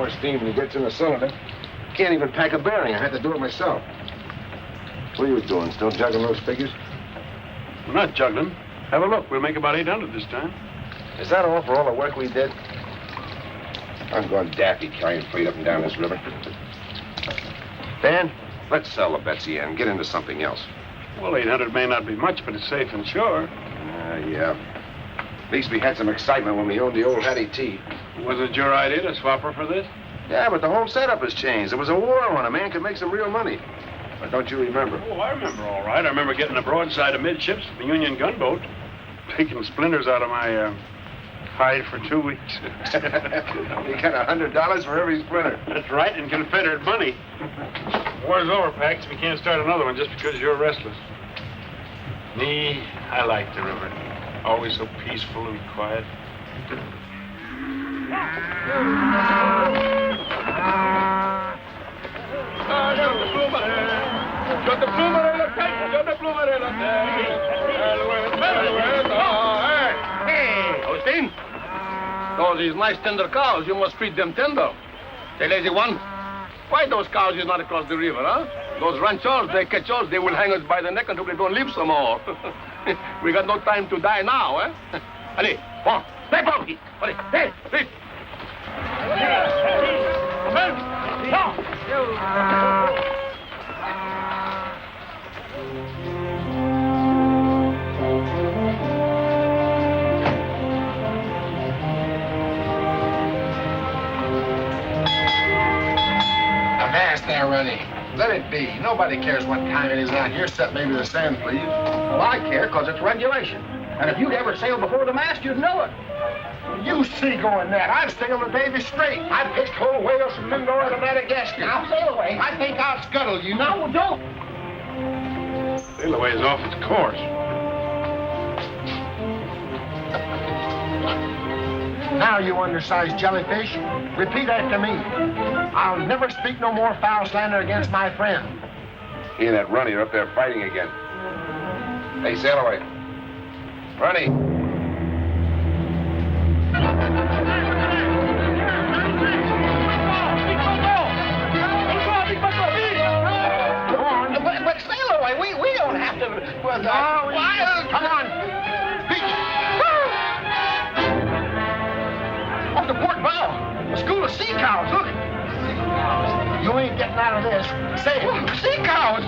more steam when he gets in the cylinder. Can't even pack a bearing. I had to do it myself. What are you doing? Still juggling those figures? We're not juggling. Have a look. We'll make about 800 this time. Is that all for all the work we did? I'm going daffy carrying freight up and down this river. Dan, let's sell the Betsy Ann and get into something else. Well, 800 may not be much, but it's safe and sure. Yeah. At least we had some excitement when we owned the old Hattie T. Wasn't it your idea to swap her for this? Yeah, but the whole setup has changed. There was a war on. A man could make some real money. But don't you remember? Oh, I remember all right. I remember getting a broadside amidships from the Union gunboat, taking splinters out of my hide for 2 weeks. You got $100 for every splinter. That's right, in Confederate money. War's over, Pax. We can't start another one just because you're restless. Me, I like the river. Always so peaceful and quiet. Hey, Austin. Those is nice tender cows. You must feed them tender. Say, lazy one, why those cows is not across the river, huh? Those ranchers, they catch us, they will hang us by the neck until they don't live some more. We got no time to die now, eh? Allez, bon, stay funky. Allez, hey, hey. Avast there, Rennie. Let it be. Nobody cares what time it is out here, except maybe the sand, please. Well, I care, because it's regulation. And if you'd ever sailed before the mast, you'd know it. You see going that. I've sailed the Davy straight. I pitched whole whales from Mindoro to Madagascar. Now, sail away. I think I'll scuttle you. No, don't. Sail away is off its course. Now, you undersized jellyfish, repeat after me. I'll never speak no more foul slander against my friend. He and that Runny are up there fighting again. Hey, sail away. Runny. But sail away. We don't have to. Come on. Beach. Off the port bow. A school of sea cows. Look. You ain't getting out of this. Say it. Sea cows.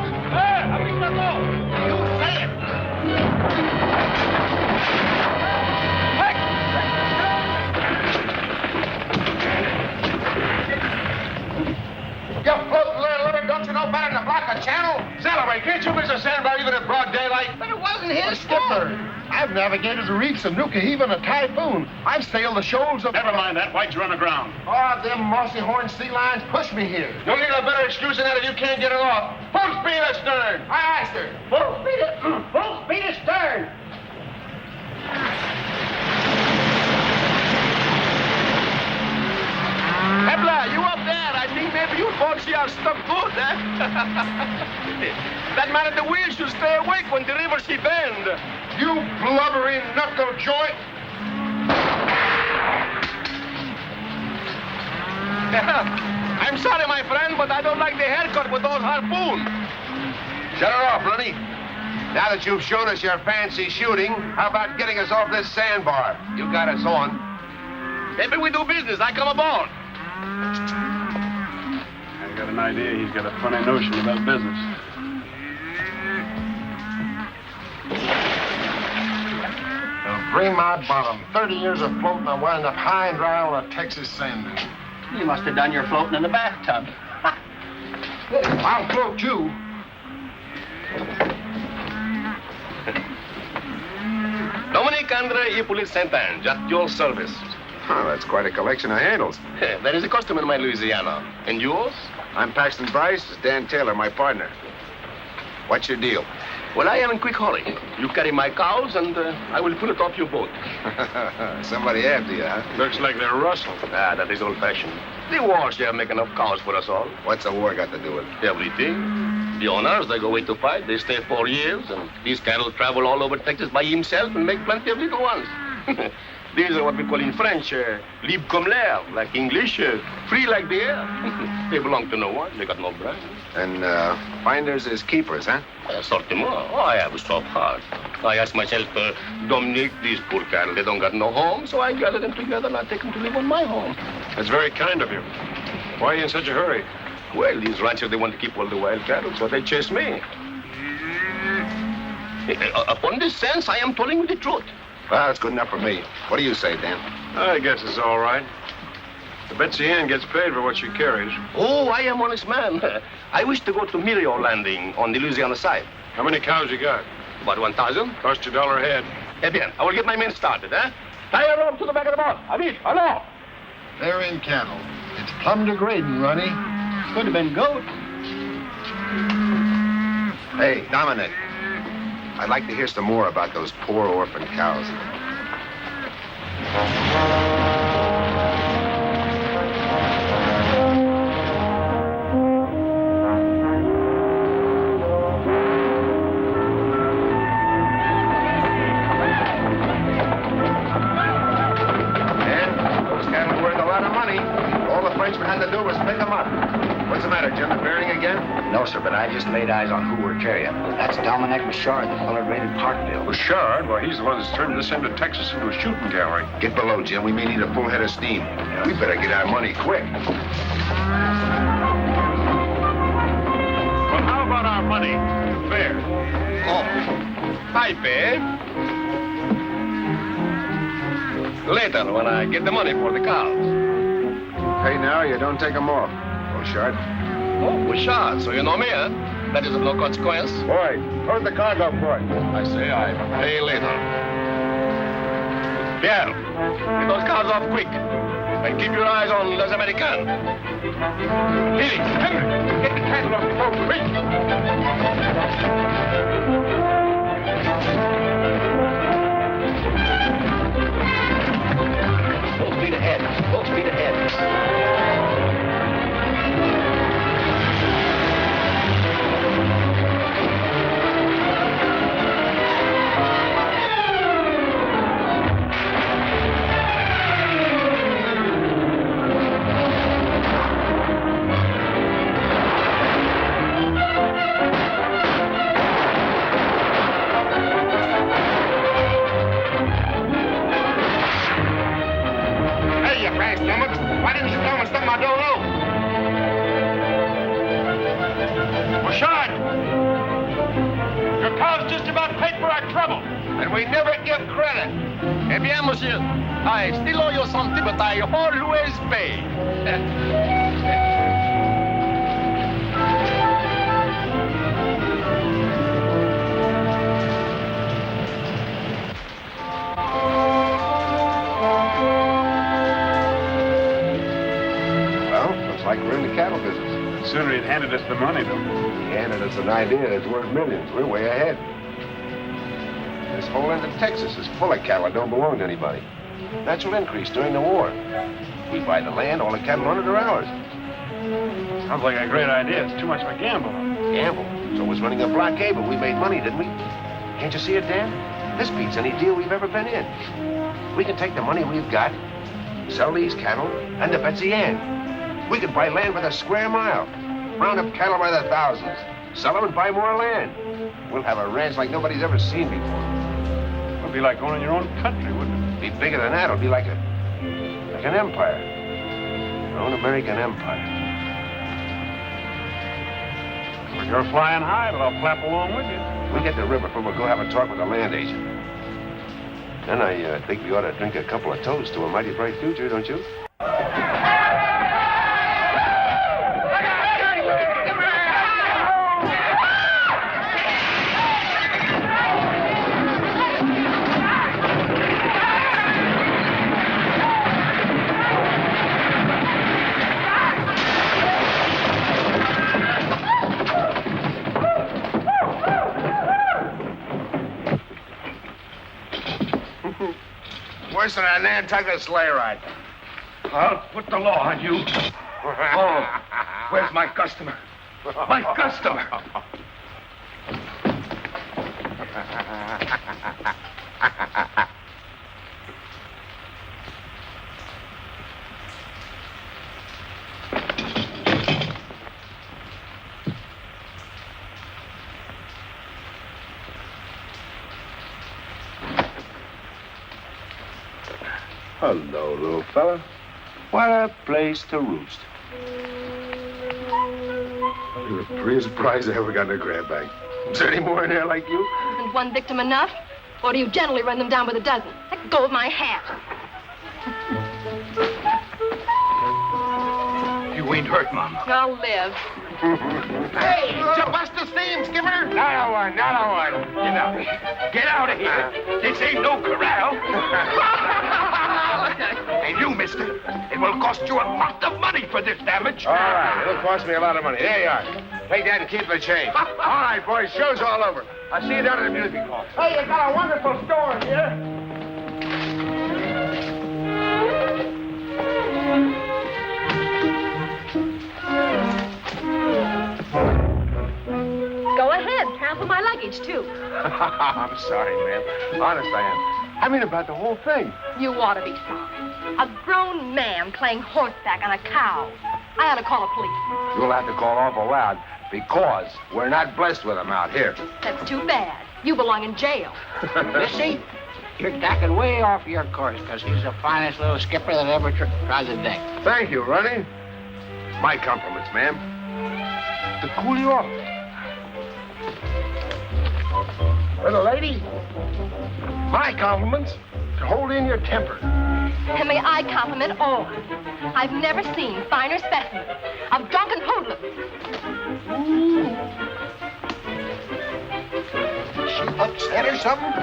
You say it. You floating little living, don't you know better than to block a channel? Sail away. Can't you miss a sandbar even in broad daylight? But it wasn't his Skipper, I've navigated the reefs of Nuka Heave in a typhoon. I've sailed the shoals of... Never mind that. Why'd you run aground? Oh, them mossy horn sea lions pushed me here. You'll need a better excuse than that if you can't get it off. Full speed astern. Aye, aye, sir. Full speed astern. Hebla, you up there? I think maybe you folks see our stuff good, eh? That man at the wheel should stay awake when the river she bend. You blubbering knuckle joint. I'm sorry, my friend, but I don't like the haircut with those harpoons. Shut her off, Runny. Now that you've shown us your fancy shooting, how about getting us off this sandbar? You got us on. Maybe we do business. I come aboard. I got an idea he's got a funny notion about business. Bring my bottom. 30 years of floating, I wind up high and dry on a Texas sand dune. You must have done your floating in the bathtub. I'll float too. Dominic Andre Hippolyte Saint-Ange, at your service. Oh, that's quite a collection of handles. That is a custom in my Louisiana. And yours? I'm Paxton Bryce. It's Dan Taylor, my partner. What's your deal? Well, I am in quick hurry. You carry my cows, and I will pull it off your boat. Somebody after you, huh? Looks like they're rustled. Ah, that is old-fashioned. The wars there make enough cows for us all. What's a war got to do with it? Everything. The owners, they go away to fight. They stay 4 years, and these cattle travel all over Texas by himself and make plenty of little ones. These are what we call in French, libre comme l'air, like English, free like the air. They belong to no one. They got no brand. And finders is keepers, huh? Certainement. Oh, I have a soft heart. I ask myself, Dominique, these poor cattle, they don't got no home, so I gather them together and I take them to live on my home. That's very kind of you. Why are you in such a hurry? Well, these ranchers, they want to keep all the wild cattle, so they chase me. Upon this sense, I am telling you the truth. Well, that's good enough for me. What do you say, Dan? I guess it's all right. The Betsy Ann gets paid for what she carries. Oh, I am honest man. I wish to go to Mirio Landing on the Louisiana side. How many cows you got? About 1,000. Cost you $1 a head. Eh bien, I will get my men started, eh? Tie a rope to the back of the boat. Avit, hello. They're in cattle. It's plumb degrading, Ronnie. Could have been goat. Hey, Dominic. I'd like to hear some more about those poor orphan cows. And those cattle are worth a lot of money. All the Frenchman had to do was pick them up. What's the matter, Jim? The bearing again? No, sir, but I just laid eyes on who we're carrying. That's Dominic Bouchard, the fellow raided Parkville. Bouchard? Well, he's the one that's turned this end of Texas into a shooting gallery. Get below, Jim. We may need a full head of steam. We better get our money quick. Well, how about our money? Fair. Oh, I pay. Later, when I get the money for the cows. Pay now, you don't take them off. Bouchard. Oh, Bouchard, so you know me, huh? That is of no consequence. Boy, load the cargo for it. I say I pay later. Pierre, get those cows off quick. And keep your eyes on Les Americains. Lily, Henry, get the cattle off the boat quick. Full speed ahead. Full speed ahead. Hey, you fast stomach. Why didn't you come and stop my door low? Bouchard! Your cows just about paid for our trouble. And we never give credit. Eh bien, monsieur, I still owe you something, but I always pay. Well, looks like we're in the cattle business. Sooner he'd handed us the money, though. He handed us an idea that's worth millions. We're way ahead. This whole end of Texas is full of cattle that don't belong to anybody. Natural increase during the war. We buy the land, all the cattle on it are ours. Sounds like a great idea. It's too much of a gamble. Gamble. So was running a blockade, but we made money, didn't we? Can't you see it, Dan? This beats any deal we've ever been in. We can take the money we've got, sell these cattle, and the Betsy Ann. We could buy land by the square mile, round up cattle by the thousands, sell them and buy more land. We'll have a ranch like nobody's ever seen before. It'd be like owning your own country, wouldn't it? Be bigger than that. It'll be like an empire. Our own American empire. Well, you're flying high, but I'll flap along with you. We get the river, we'll go have a talk with the land agent. Then I think we ought to drink a couple of toasts to a mighty bright future, don't you? Worse than a Nantucket sleigh ride. I'll put the law on you. Oh, where's my customer? My customer! Hello, little fella. What a place to roost. You're the prettiest prize I ever got in a grab bag. Is there any more in there like you? Isn't one victim enough? Or do you generally run them down with a dozen? Let go of my hat. You ain't hurt, Mom. I'll live. Hey, did you bust the steam, Skipper? Not one. Get out. Get out of here. This ain't no corral. And you, mister, it will cost you a lot of money for this damage. All right, it'll cost me a lot of money. There you are. Take that and keep the change. All right, boys, show's all over. I'll see you down at the music hall. Hey, you got a wonderful store here. Go ahead. Trample my luggage, too. I'm sorry, ma'am. Honest, I am. I mean about the whole thing. You ought to be sorry. A grown man playing horseback on a cow. I ought to call the police. You'll have to call awful loud because we're not blessed with them out here. That's too bad. You belong in jail. Missy, you're tacking way off your course, because he's the finest little skipper that ever trod the deck. Thank you, Ronnie. My compliments, ma'am. To cool you off. Little lady, my compliments to hold in your temper. And may I compliment all. I've never seen finer specimens of drunken hoodlums. She upset or something?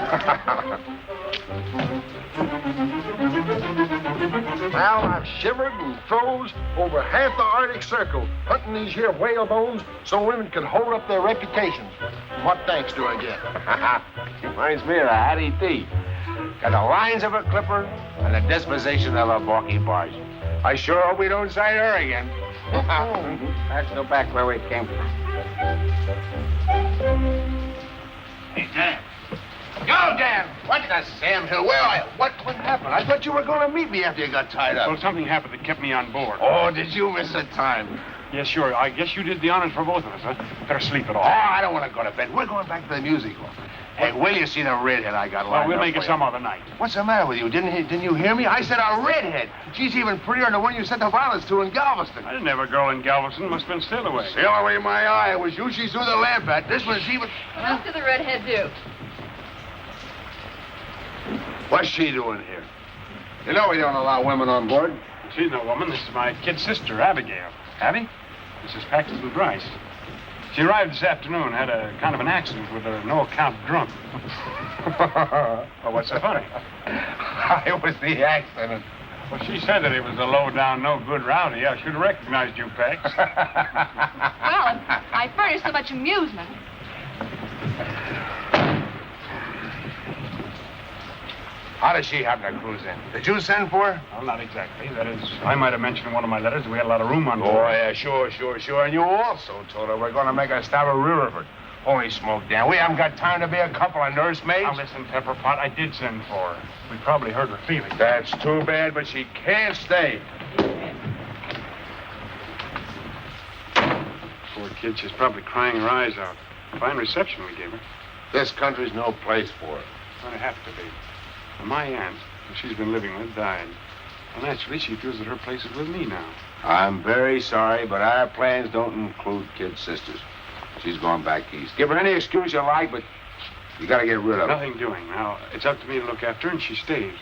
Well, I've shivered and froze over half the Arctic Circle hunting these here whale bones so women can hold up their reputations. What thanks do I get? Reminds me of a Hattie T. Got the lines of a clipper and the disposition of a balky barge. I sure hope we don't sight her again. Let's go back where we came from. Hey, Dan. Yo, Dan! What the Sam Hill? Where are you? What happened? I thought you were going to meet me after you got tied up. Well, something happened that kept me on board. Oh, did you miss the time? Yes, sure. I guess you did the honors for both of us, huh? Better sleep it Oh, off. I don't want to go to bed. We're going back to the music hall. Hey, will you see the redhead I got Well, lined we'll up make it for some you? other night. What's the matter with you? Didn't you hear me? I said a redhead. She's even prettier than the one you sent the violets to in Galveston. I didn't have a girl in Galveston. Must have been still away. Sail away my eye. It was you she threw the lamp at. This one's even... What did the redhead do? What's she doing here? You know we don't allow women on board. She's no woman. This is my kid sister, Abigail. Abby? This is Paxton Bryce. She arrived this afternoon, had a kind of an accident with a no-account drunk. Well, what's so funny? It was the accident. Well, she said that it was a low-down, no-good rowdy. I should have recognized you, Pax. Well, I furnish so much amusement. How did she happen to cruise in? Did you send for her? Well, not exactly. That is, I might have mentioned in one of my letters that we had a lot of room on board. Oh, yeah, sure. And you also told her we're going to make a stop at Riverford. Holy smoke, Dan. We haven't got time to be a couple of nursemaids. Now, listen, Pepperpot, I did send for her. We probably hurt her feelings. That's too bad, but she can't stay. Poor kid, she's probably crying her eyes out. Fine reception we gave her. This country's no place for her. It's going to have to be. Well, my aunt, who she's been living with, died. Well, naturally, she feels that her place is with me now. I'm very sorry, but our plans don't include kid sisters. She's going back east. Give her any excuse you like, but you got to get rid of her. Nothing doing. Now, it's up to me to look after her, and she stays.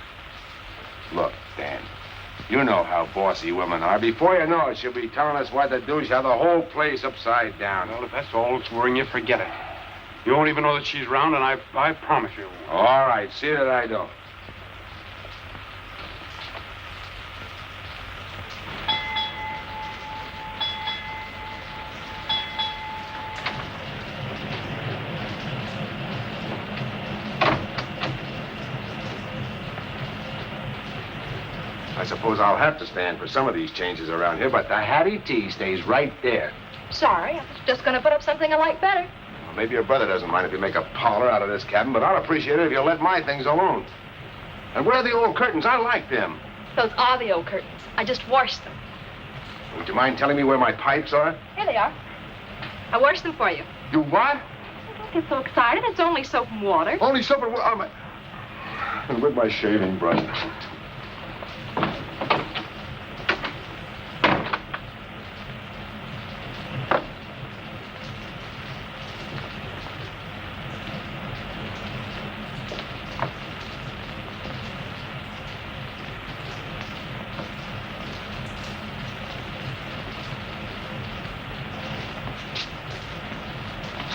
Look, Dan, you know how bossy women are. Before you know it, she'll be telling us what to do. She'll have the whole place upside down. Well, if that's all that's worrying you, forget it. You won't even know that she's around, and I promise you. All right, see that I don't. I suppose I'll have to stand for some of these changes around here, but the Hattie T stays right there. Sorry, I was just going to put up something I like better. Well, maybe your brother doesn't mind if you make a parlor out of this cabin, but I'll appreciate it if you'll let my things alone. And where are the old curtains? I like them. Those are the old curtains. I just washed them. Would you mind telling me where my pipes are? Here they are. I washed them for you. You what? Don't get so excited. It's only soap and water. Only soap and water. And with my shaving brush.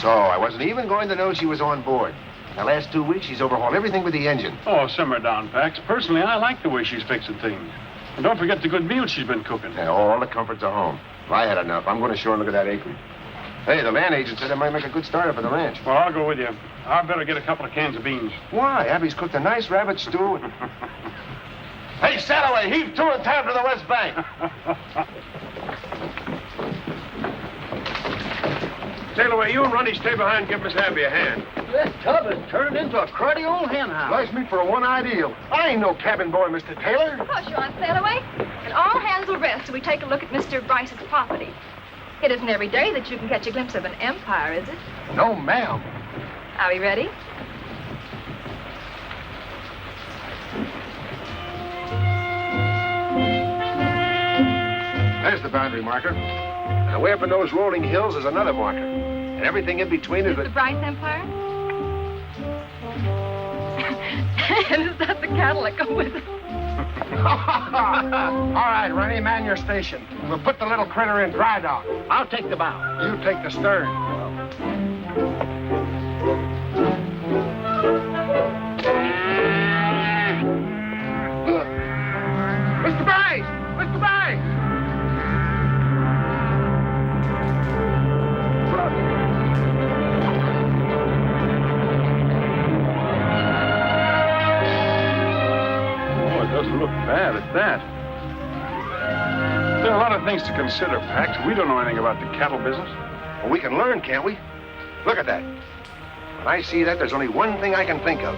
So I wasn't even going to know she was on board. The last 2 weeks, she's overhauled everything with the engine. Oh, simmer down, Pax. Personally, I like the way she's fixing things. And don't forget the good meals she's been cooking. Yeah, all the comforts are home. Well, I had enough. I'm going ashore and look at that acreage. Hey, the land agent said it might make a good starter for the ranch. Well, I'll go with you. I better get a couple of cans of beans. Why? Abby's cooked a nice rabbit stew. Hey, Salloway, heave to and time to the west bank. Sail away, you and Runty stay behind and give Miss Abby a hand. This tub has turned into a cruddy old hen house. Nice meat for a one-eye deal. I ain't no cabin boy, Mr. Taylor. Of course you aren't, Sailaway. And all hands will rest till we take a look at Mr. Bryce's property. It isn't every day that you can catch a glimpse of an empire, is it? No, ma'am. Are we ready? There's the boundary marker. And away up in those rolling hills is another marker. And everything in between is... The Bryce Empire? And is that the cattle that go with it? All right, Runny, man your station. We'll put the little critter in dry dock. I'll take the bow. You take the stern. Mr. Bryce! Mr. Bryce! Oh, it doesn't look bad at that. There are a lot of things to consider, Pax. We don't know anything about the cattle business. Well, we can learn, can't we? Look at that. When I see that, there's only one thing I can think of.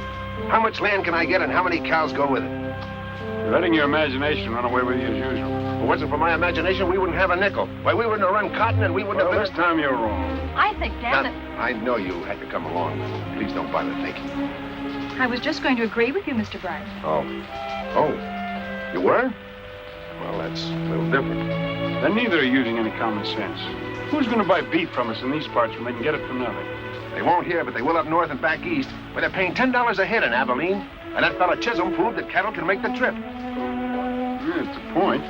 How much land can I get and how many cows go with it? You're letting your imagination run away with you as usual. If it wasn't for my imagination, we wouldn't have a nickel. Why, we wouldn't have run cotton and we wouldn't Well, have... this time you're wrong. I think, Dan, that I know you had to come along. Please don't bother thinking. I was just going to agree with you, Mr. Bryce. Oh. Oh. You were? Well, that's a little different. Then neither are using any common sense. Who's going to buy beef from us in these parts when they can get it for nothing? They won't here, but they will up north and back east, where they're paying $10 a head in Abilene. And that fella Chisholm proved that cattle can make the trip. Yeah, it's a point.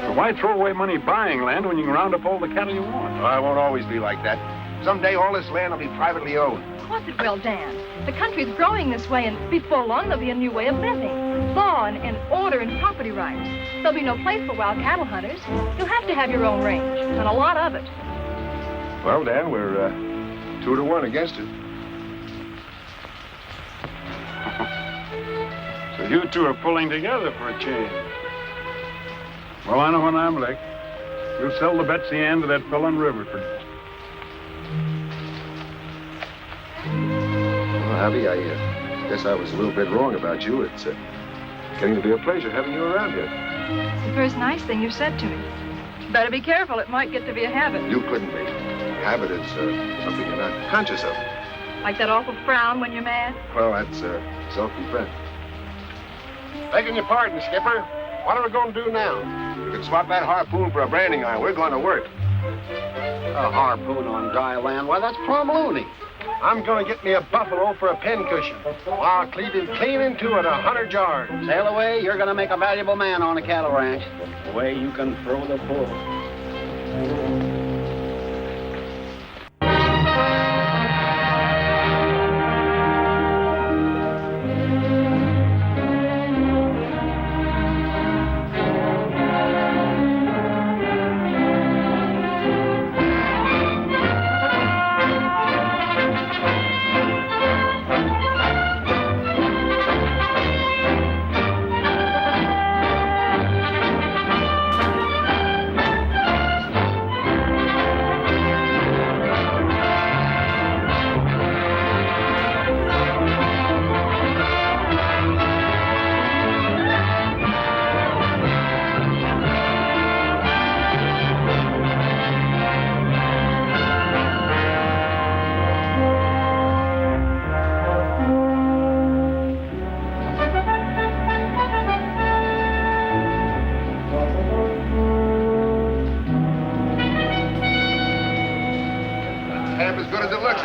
But why throw away money buying land when you can round up all the cattle you want? Well, I won't always be like that. Someday all this land will be privately owned. Of course it will, Dan. The country's growing this way, and before long there'll be a new way of living. Law and order and property rights. There'll be no place for wild cattle hunters. You'll have to have your own range, and a lot of it. Well, Dan, we're 2-1 against it. So you two are pulling together for a change. Well, I know when I'm licked. We'll sell the Betsy Ann to that fellow in Riverford. Well, Abby, I guess I was a little bit wrong about you. It's getting to be a pleasure having you around here. It's the first nice thing you've said to me. Better be careful. It might get to be a habit. You couldn't be. Habit is something you're not conscious of. Like that awful frown when you're mad. Well, that's self-defense. Begging your pardon, Skipper. What are we going to do now? You can swap that harpoon for a branding iron. We're going to work. A harpoon on dry land? Why, that's plumb loony. I'm going to get me a buffalo for a pincushion. I'll cleave him clean into it 100 yards. Sail away, you're going to make a valuable man on a cattle ranch. The way you can throw the bull.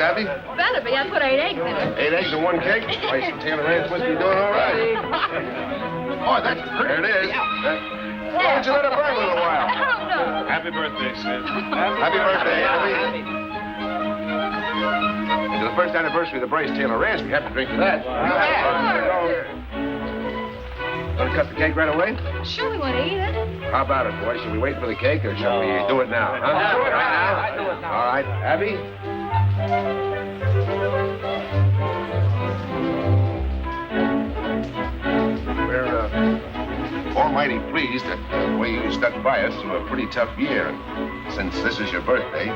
Abby? Better be. I put 8 eggs in it. 8 eggs in 1 cake? Why, some Taylor Ranch must be doing all right. Oh, that's pretty. There it is. Why don't you let it burn a little while? Oh, no. Happy birthday, Sid. Happy birthday, Abby. It's the first anniversary of the Bryce Taylor Ranch. We have to drink to that. Want to cut the cake right away? Sure, we want to eat it. How about it, boys? Shall we wait for the cake or shall we do it now? Huh? Do it right now. I do it now. All right. Abby? We're almighty pleased at the way you stuck by us through a pretty tough year. And since this is your birthday,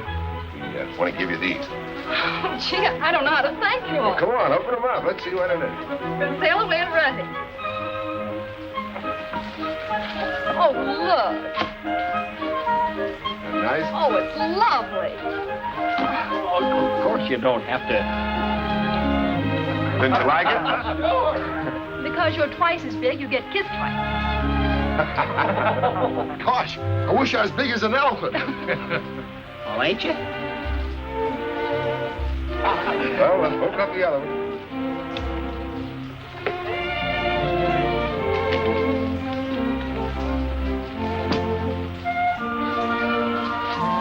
we want to give you these. Oh, gee, I don't know how to thank you all. Come on, open them up. Let's see what it is. Sail away and run it. Oh, look. Nice? Oh, it's lovely. Oh, of course you don't have to. Didn't you like it? Sure. Because you're twice as big, you get kissed twice. Gosh, I wish I was big as an elephant. Well, ain't you? Well, let's open up the other one.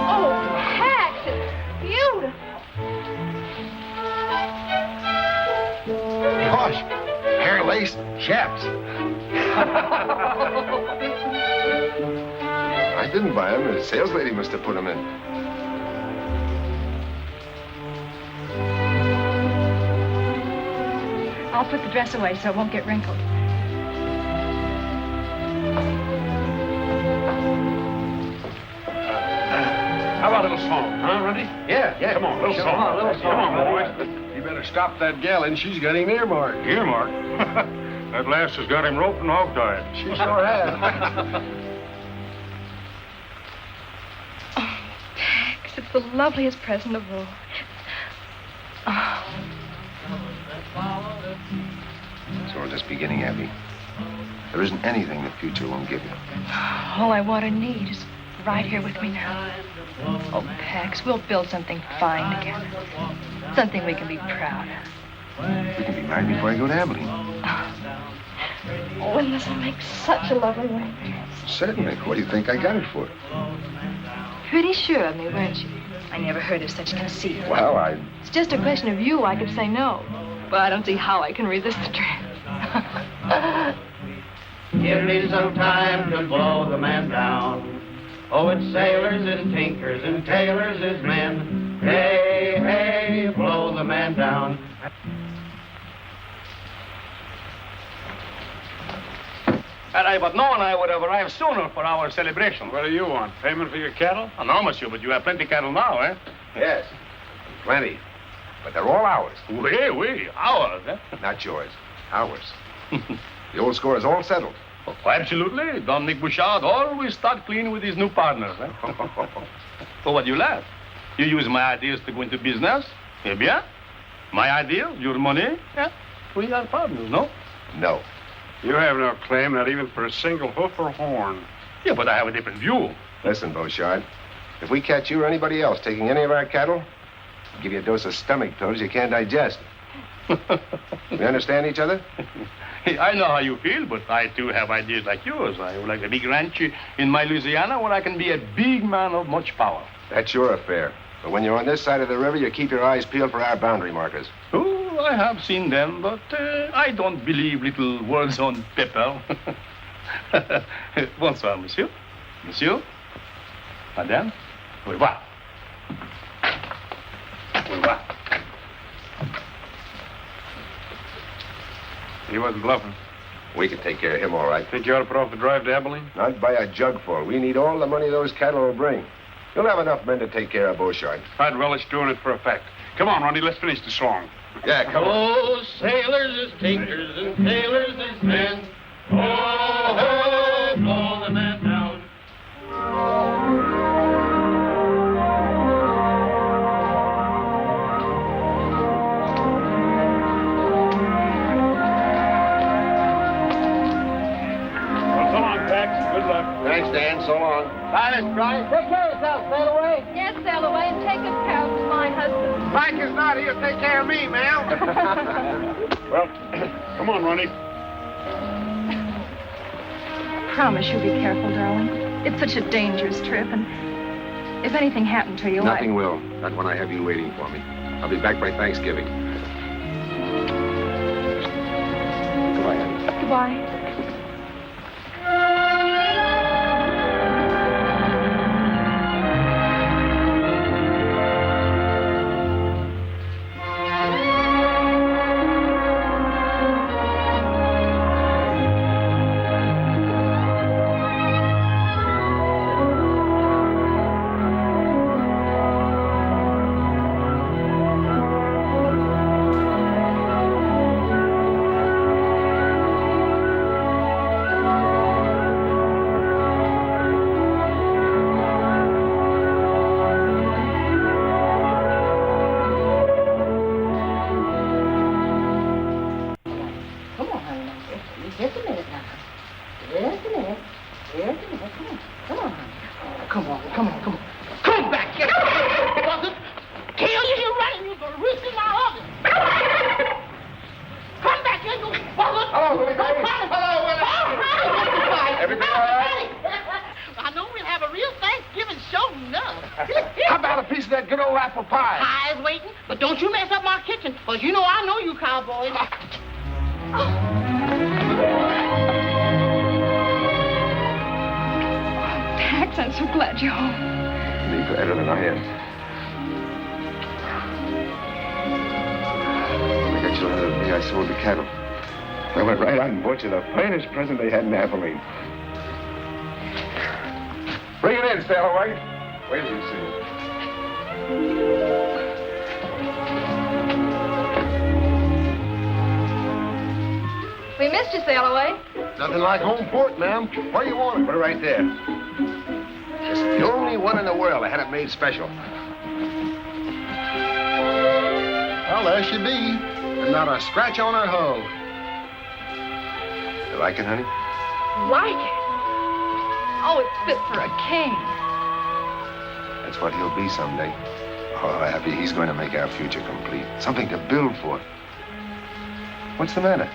Oh, Pax, it's beautiful. Gosh, hair lace, chaps. I didn't buy them. The sales lady must have put them in. I'll put the dress away so it won't get wrinkled. How about a little song, huh, Runty? Yeah. Come on, little song. Come on, boys. You better stop that gallon. She's got him earmarked. Earmark. That lass has got him roped and hog-tied. She sure has. Oh, Pax, it's the loveliest present of all. Oh. So we're just beginning, Abby. There isn't anything the future won't give you. All I want or need is right here with me now. Oh, Pax, we'll build something fine together. Something we can be proud of. We can be married before I go to Abilene. Oh, and this will make such a lovely wedding. Certainly. What do you think I got it for? Pretty sure of me, weren't you? I never heard of such conceit. Well, It's just a question of you. I could say no. But I don't see how I can resist the trip. Give me some time to blow the man down. Oh, it's sailors and tinkers and tailors is men. Hey, hey, blow the man down. Had I but known, I would have arrived sooner for our celebration. What do you want? Payment for your cattle? Oh, no, monsieur, but you have plenty cattle now, eh? yes. Plenty. But they're all ours. Oui, ours, eh? Not yours. Ours. The old score is all settled. Oh, absolutely. Don Nick Bouchard always start clean with his new partners, eh? So what do you laugh? You use my ideas to go into business? Eh bien? My ideas, your money? Yeah. We are partners, no? No. You have no claim, not even for a single hoof or horn. Yeah, but I have a different view. Listen, Beauchard. If we catch you or anybody else taking any of our cattle, we'll give you a dose of stomach pills you can't digest. We understand each other? I know how you feel, but I too have ideas like yours. I would like a big ranch in my Louisiana where I can be a big man of much power. That's your affair. But when you're on this side of the river, you keep your eyes peeled for our boundary markers. Oh, I have seen them, but I don't believe little words on paper. Bonsoir, monsieur. Monsieur. Madame. Au revoir. Au revoir. He wasn't bluffing. We can take care of him all right. Think you ought to put off the drive to Abilene? Not by a jugful. We need all the money those cattle will bring. You'll have enough men to take care of Beauchard. I'd relish doing it for a fact. Come on, Ronnie, let's finish the song. Yeah, come on. Oh, sailors is tinkers and tailors is men. Oh, ho, blow the man down. Well, so long, Pax. Good luck. Thanks, Dan. So long. Bye, Miss Bryce. Take care of yourself, sail away. Yes, sail away and take good care of my husband. Mike is not here to take care of me, ma'am. Well, come on, Ronnie. Promise you'll be careful, darling. It's such a dangerous trip, and if anything happened to you, Nothing will. Not when I have you waiting for me. I'll be back by Thanksgiving. Goodbye, honey. Goodbye. Come on, honey. Just a minute now. Just a minute. Just a minute. Come on. Come on, honey. Come on. Come back here. Buzzard. Kill you, you're running. You're going to risk my organ. Come back here, you buzzard. Hello, Willie. Hello, Willie. Everything all right? I know we'll have a real Thanksgiving show enough. How about a piece of that good old apple pie? Pie's waiting, but don't you mess up my kitchen, because you know I know you cowboys. Pax, I'm so glad you're home. Be better than I am. When I got you out of the day, I sold the cattle. I went right out and bought you the finest present they had in Abilene. Bring it in, Sailaway. Wait till you see it. We missed you, Sailaway. Nothing like home port, ma'am. Where you want it? We're right there. It's the only one in the world I had it made special. Well, there she be. And not a scratch on her hull. You like it, honey? Like it? Oh, it's fit for a king. That's what he'll be someday. Oh, Abby, he's going to make our future complete. Something to build for. What's the matter?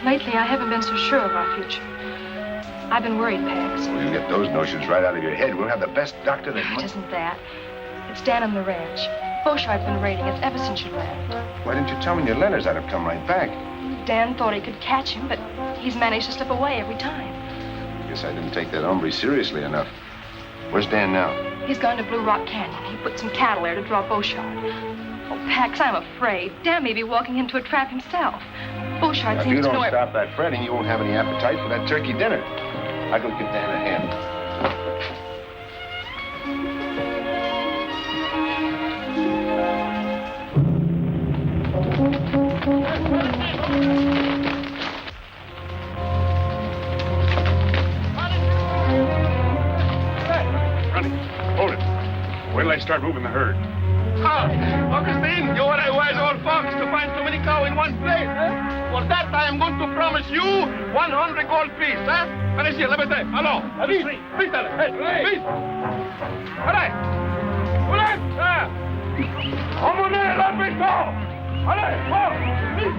Lately, I haven't been so sure of our future. I've been worried, Pax. Well, you get those notions right out of your head. We'll have the best doctor that... It isn't that. It's down on the ranch. Beauchart's been raiding us ever since you left. Why didn't you tell me your letters? I'd have come right back. Dan thought he could catch him, but he's managed to slip away every time. Guess I didn't take that hombre seriously enough. Where's Dan now? He's gone to Blue Rock Canyon. He put some cattle there to draw Beauchart. Oh, Pax, I'm afraid. Dan may be walking into a trap himself. Beauchart If seems you to don't know stop that fretting, you won't have any appetite for that turkey dinner. I'll go give Dan a hand. Running. Hold it. Wait till I start moving the herd. Augustine, you are a wise old fox to find so many cows in one place, eh? For that, I am going to promise you 100 gold piece, eh? Allez-y, levez-vous. Allons, vite, vite, allez, vite. Allez, allez, ah. Emmenez la maison. Allez, fort, vite.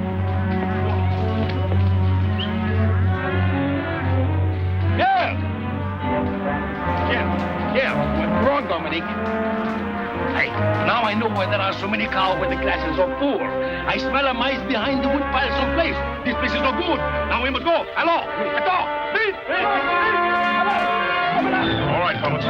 Pierre. Pierre, what's wrong, Dominique? Now I know why there are so many cows with the glasses of poor. I smell a mice behind the wood pile someplace. This place is no good. Now we must go. Allons, attends, vite, vite, vite. All right, fellas.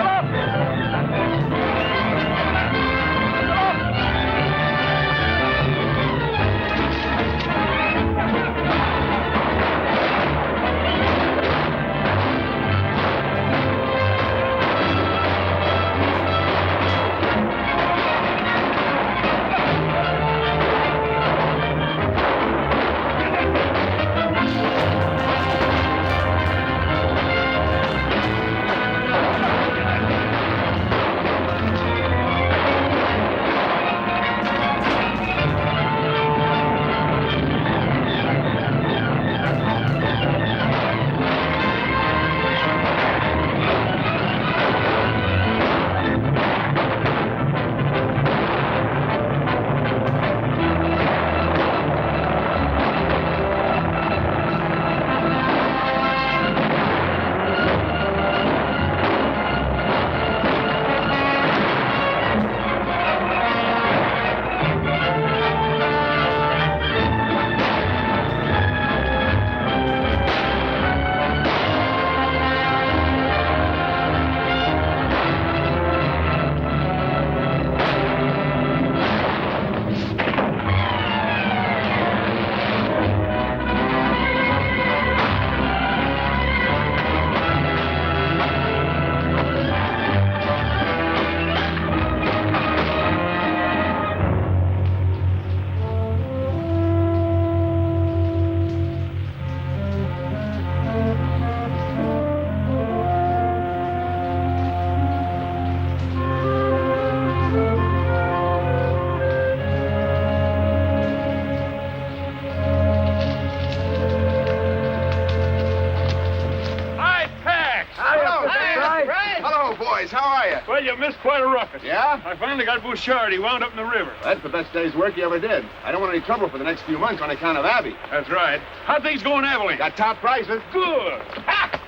boys. How are you? Well, you missed quite a ruckus. Yeah? I finally got Bouchard. He wound up in the river. That's the best day's work you ever did. I don't want any trouble for the next few months on account of Abby. That's right. How things going, Abilene? Got top prices. Good. Ha!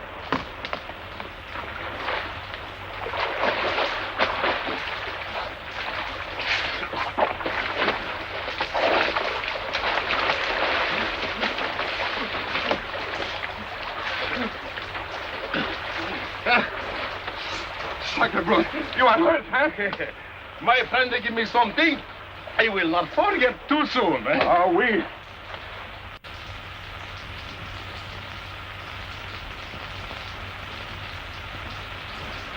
Sucker, bro. You are hurt, huh? My friend, they give me something. I will not forget too soon. Eh? Oh, we.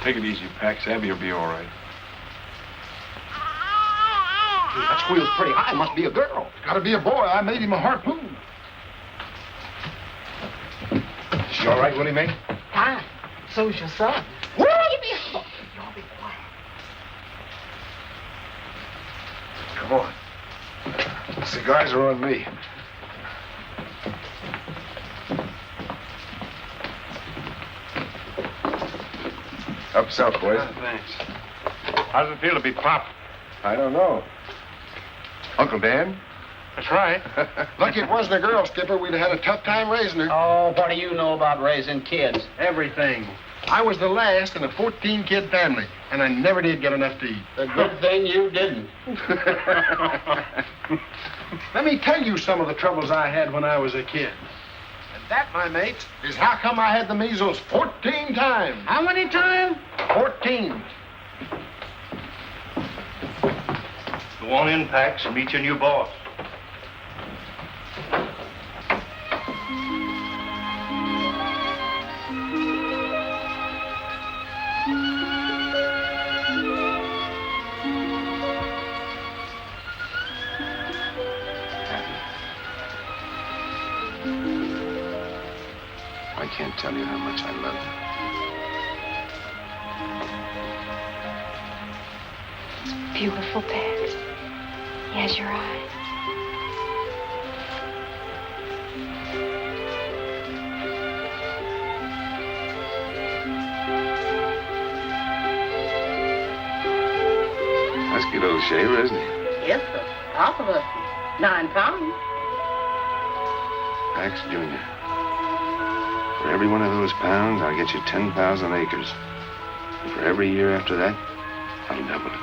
Take it easy, Pax. Abby will be all right. That squeal's pretty high. Must be a girl. It's got to be a boy. I made him a harpoon. She all right, Willie Mae? Hi. So's your son. What? Y'all be quiet. Come on. The cigars are on me. Up south, boys. Thanks. How does it feel to be Pop? I don't know. Uncle Dan? That's right. Lucky it wasn't a girl, Skipper. We'd have had a tough time raising her. Oh, what do you know about raising kids? Everything. I was the last in a 14-kid family, and I never did get enough to eat. The good thing you didn't. Let me tell you some of the troubles I had when I was a kid. And that, my mates, is how come I had the measles 14 times. How many times? 14. Go on in, Pax, and meet your new boss. I can't tell you how much I love you. Beautiful, Pax. He has your eyes. Husky little shaver, isn't he? Yes, sir. Half of us. 9 pounds. Pax Jr. For every one of those pounds, I'll get you 10,000 acres. And for every year after that, I'll double it.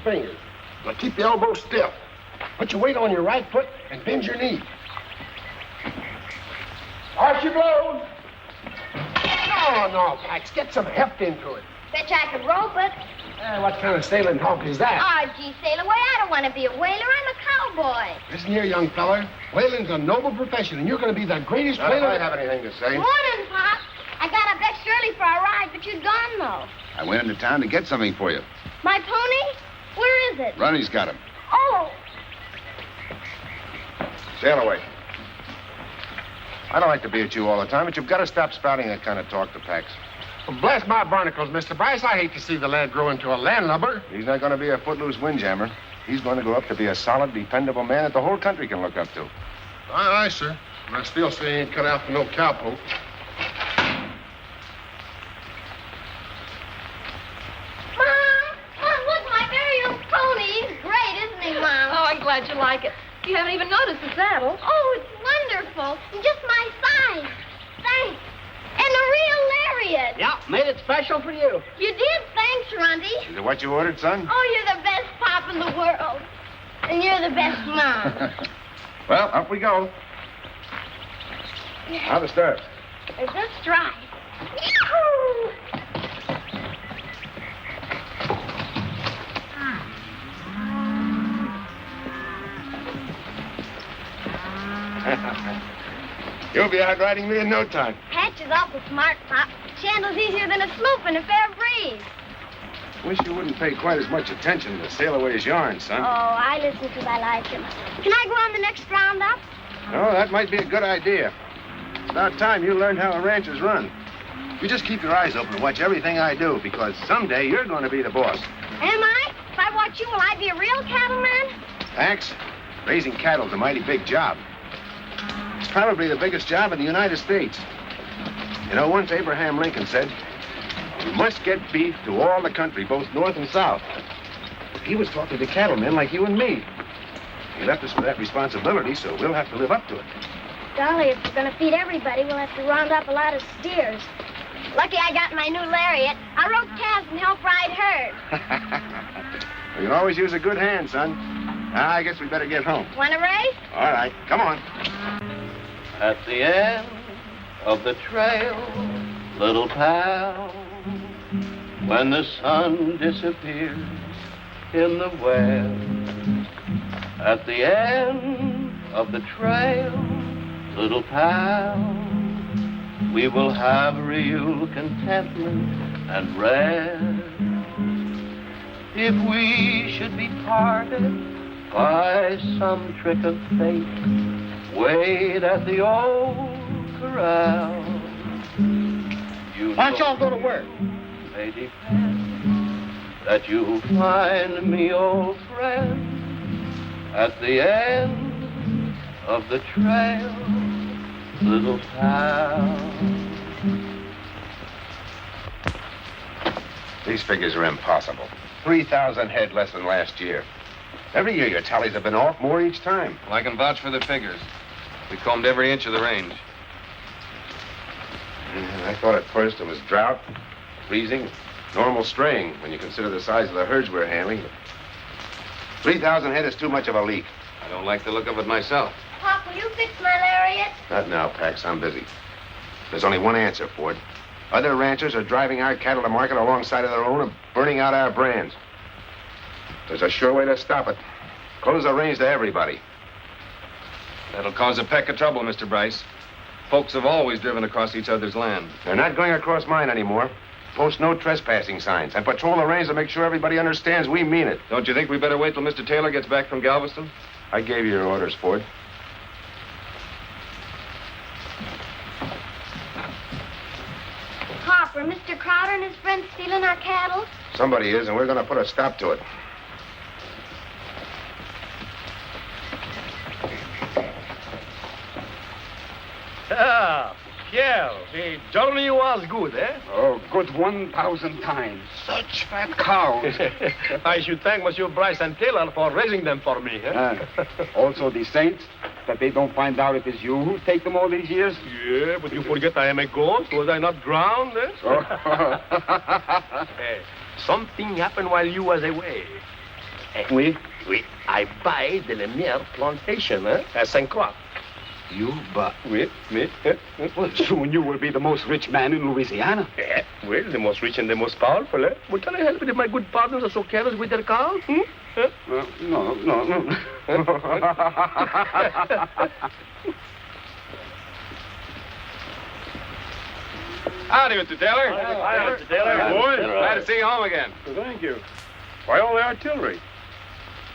Fingers. Now keep the elbow stiff. Put your weight on your right foot and bend your knee. Arch your blow. No, Pax. Get some heft into it. Bet you I could rope it. What kind of sailing talk is that? Oh, gee, sailor, why, I don't want to be a whaler. I'm a cowboy. Listen here, young feller. Whaling's a noble profession, and you're going to be the greatest whaler. I have anything to say. Morning, Pop. I got up extra early for a ride, but you'd gone, though. I went into town to get something for you. My pony? Where is it? Ronnie's got him. Oh, Sail away. I don't like to be at you all the time, but you've got to stop spouting that kind of talk to Pax. Well, bless my barnacles, Mr. Bryce. I hate to see the lad grow into a landlubber. He's not going to be a footloose windjammer. He's going to grow up to be a solid, dependable man that the whole country can look up to. Aye, sir. And I still say he ain't cut out for no cowpoke. Mom, look, my very own pony. He's great, isn't he, Mom? Oh, I'm glad you like it. You haven't even noticed the saddle. Oh, it's wonderful. And just my size. Thanks. And a real lariat. Yeah, made it special for you. You did. Thanks, Runty. Is it what you ordered, son? Oh, you're the best pop in the world. And you're the best mom. Well, up we go. How to start? Just right. Yahoo! You'll be out riding me in no time. Patch is awful smart, Pop. She handles easier than a sloop in a fair breeze. Wish you wouldn't pay quite as much attention to Sail Away's yarn, son. Oh, I listen because I like him. Can I go on the next roundup? Oh, that might be a good idea. It's about time you learned how a ranch is run. You just keep your eyes open and watch everything I do, because someday you're going to be the boss. Am I? If I watch you, will I be a real cattleman? Max, raising cattle's a mighty big job. It's probably the biggest job in the United States. You know, once Abraham Lincoln said, "You must get beef to all the country, both north and south." He was talking to cattlemen like you and me. He left us with that responsibility, so we'll have to live up to it. Golly, if we're going to feed everybody, we'll have to round up a lot of steers. Lucky I got my new lariat. I rope calves and help ride herd. You can always use a good hand, son. I guess we better get home. Want a race? All right, come on. At the end of the trail, little pal, when the sun disappears in the west, at the end of the trail, little pal, we will have real contentment and rest. If we should be parted by some trick of fate, wait at the old corral. Why don't y'all go to work? May depend that you'll find me, old friend, at the end of the trail, little pal. These figures are impossible. 3,000 head less than last year. Every year your tallies have been off more each time. Well, I can vouch for the figures. We combed every inch of the range. I thought at first it was drought, freezing, normal straying when you consider the size of the herds we're handling. 3,000 head is too much of a leak. I don't like the look of it myself. Pop, will you fix my lariat? Not now, Pax. I'm busy. There's only one answer, Ford. Other ranchers are driving our cattle to market alongside of their own and burning out our brands. There's a sure way to stop it. Close the range to everybody. That'll cause a peck of trouble, Mr. Bryce. Folks have always driven across each other's land. They're not going across mine anymore. Post no trespassing signs and patrol the range to make sure everybody understands we mean it. Don't you think we better wait till Mr. Taylor gets back from Galveston? I gave you your orders, Ford. Pop, are Mr. Crowder and his friends stealing our cattle? Somebody is, and we're going to put a stop to it. Ah, Pierre, the journey was good, eh? Oh, good 1,000 times. Such fat cows. I should thank Monsieur Bryce and Taylor for raising them for me, eh? Also the saints, that they don't find out it is you who take them all these years. Yeah, but you forget I am a ghost. Was I not drowned, eh? Hey, something happened while you was away. Oui? Oui, I buy the Lemire plantation, eh? At St. Croix. You, but... Oui. Well, soon you will be the most rich man in Louisiana. Yeah, well, the most rich and the most powerful, eh? Well, can I help it if my good partners are so careless with their cows? Hmm? Huh? No. Howdy, Mr. Taylor. Hi, Mr. Taylor. Boy, glad to see you home again. Thank you. Why all the artillery?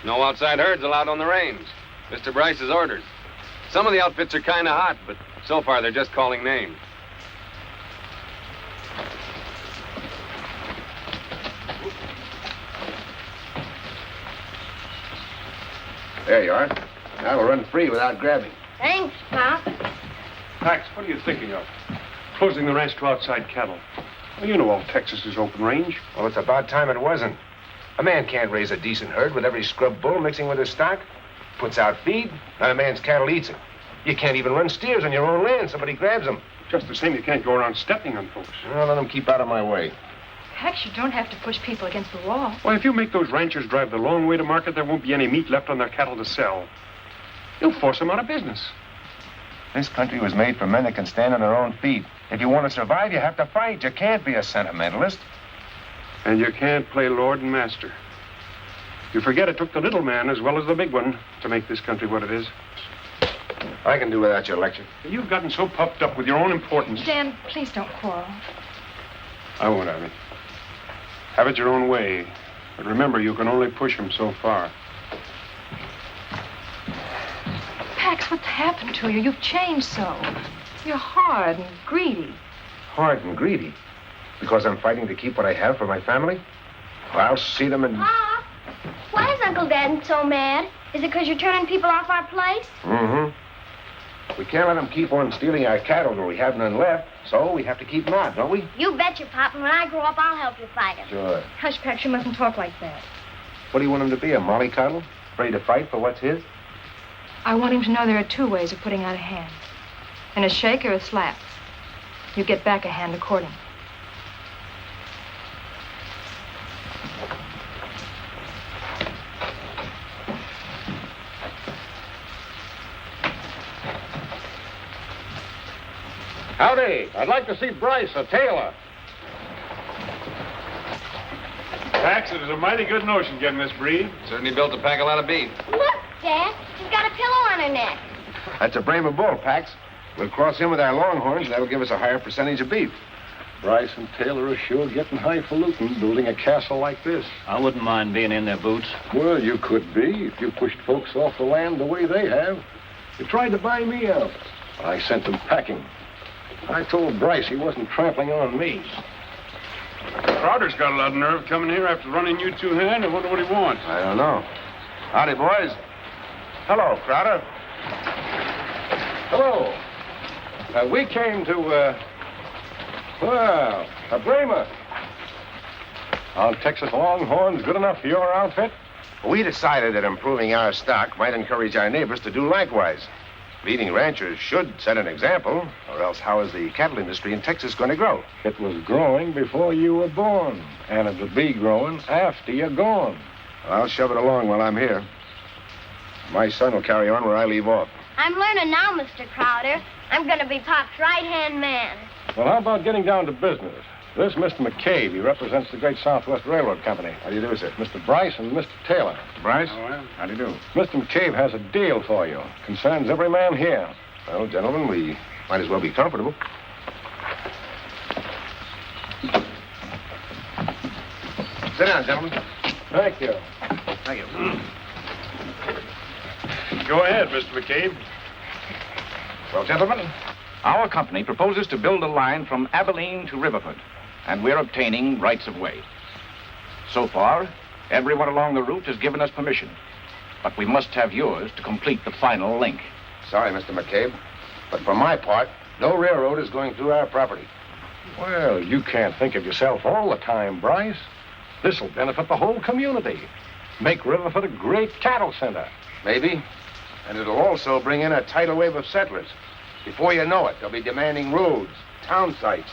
No outside herds allowed on the range. Mr. Bryce's orders. Some of the outfits are kind of hot, but so far they're just calling names. There you are. Now we'll run free without grabbing. Thanks, Pop. Pax, what are you thinking of? Closing the ranch to outside cattle. Well, you know all Texas is open range. Well, it's about time it wasn't. A man can't raise a decent herd with every scrub bull mixing with his stock. Puts out feed, not a man's cattle eats it. You can't even run steers on your own land. Somebody grabs them. Just the same, you can't go around stepping on folks. Well, let them keep out of my way. Heck, you don't have to push people against the wall. Well, if you make those ranchers drive the long way to market, there won't be any meat left on their cattle to sell. You'll force them out of business. This country was made for men that can stand on their own feet. If you want to survive, you have to fight. You can't be a sentimentalist. And you can't play lord and master. You forget it took the little man as well as the big one to make this country what it is. I can do without your lecture. You've gotten so puffed up with your own importance. Dan, please don't quarrel. I won't, Abby. Have it your own way. But remember, you can only push him so far. Pax, what's happened to you? You've changed so. You're hard and greedy. Hard and greedy? Because I'm fighting to keep what I have for my family? Well, I'll see them and... Pa, why is Uncle Dan so mad? Is it because you're turning people off our place? Mm-hmm. We can't let them keep on stealing our cattle when we have none left, so we have to keep them out, don't we? You betcha, Pop, and when I grow up, I'll help you fight them. Sure. Hush, Pax, you mustn't talk like that. What do you want him to be, a mollycoddle? Afraid to fight for what's his? I want him to know there are two ways of putting out a hand. In a shake or a slap. You get back a hand according. Howdy. I'd like to see Bryce, a tailor. Pax, it is a mighty good notion getting this breed. Certainly built to pack a lot of beef. Look, Dad. She's got a pillow on her neck. That's a Brahma bull, Pax. We'll cross him with our longhorns, and that'll give us a higher percentage of beef. Bryce and Taylor are sure getting highfalutin building a castle like this. I wouldn't mind being in their boots. Well, you could be if you pushed folks off the land the way they have. You tried to buy me out. I sent them packing. I told Bryce he wasn't trampling on me. Crowder's got a lot of nerve coming here after running you two-hand. I wonder what he wants. I don't know. Howdy, boys. Hello, Crowder. Hello. We came to, a Brahma. Are Texas Longhorns good enough for your outfit? We decided that improving our stock might encourage our neighbors to do likewise. Leading ranchers should set an example, or else how is the cattle industry in Texas going to grow? It was growing before you were born, and it'll be growing after you're gone. Well, I'll shove it along while I'm here. My son will carry on where I leave off. I'm learning now, Mr. Crowder. I'm going to be Pop's right-hand man. Well, how about getting down to business? This Mr. McCabe, he represents the Great Southwest Railroad Company. How do you do, sir? Mr. Bryce and Mr. Taylor. Mr. Bryce? Oh, well. How do you do? Mr. McCabe has a deal for you. Concerns every man here. Well, gentlemen, we might as well be comfortable. Sit down, gentlemen. Thank you. Thank you. Go ahead, Mr. McCabe. Well, gentlemen, Our company proposes to build a line from Abilene to Riverford, and we're obtaining rights of way. So far, everyone along the route has given us permission, but we must have yours to complete the final link. Sorry, Mr. McCabe, but for my part, no railroad is going through our property. Well, you can't think of yourself all the time, Bryce. This'll benefit the whole community. Make Riverford a great cattle center. Maybe. And it'll also bring in a tidal wave of settlers. Before you know it, they'll be demanding roads, town sites.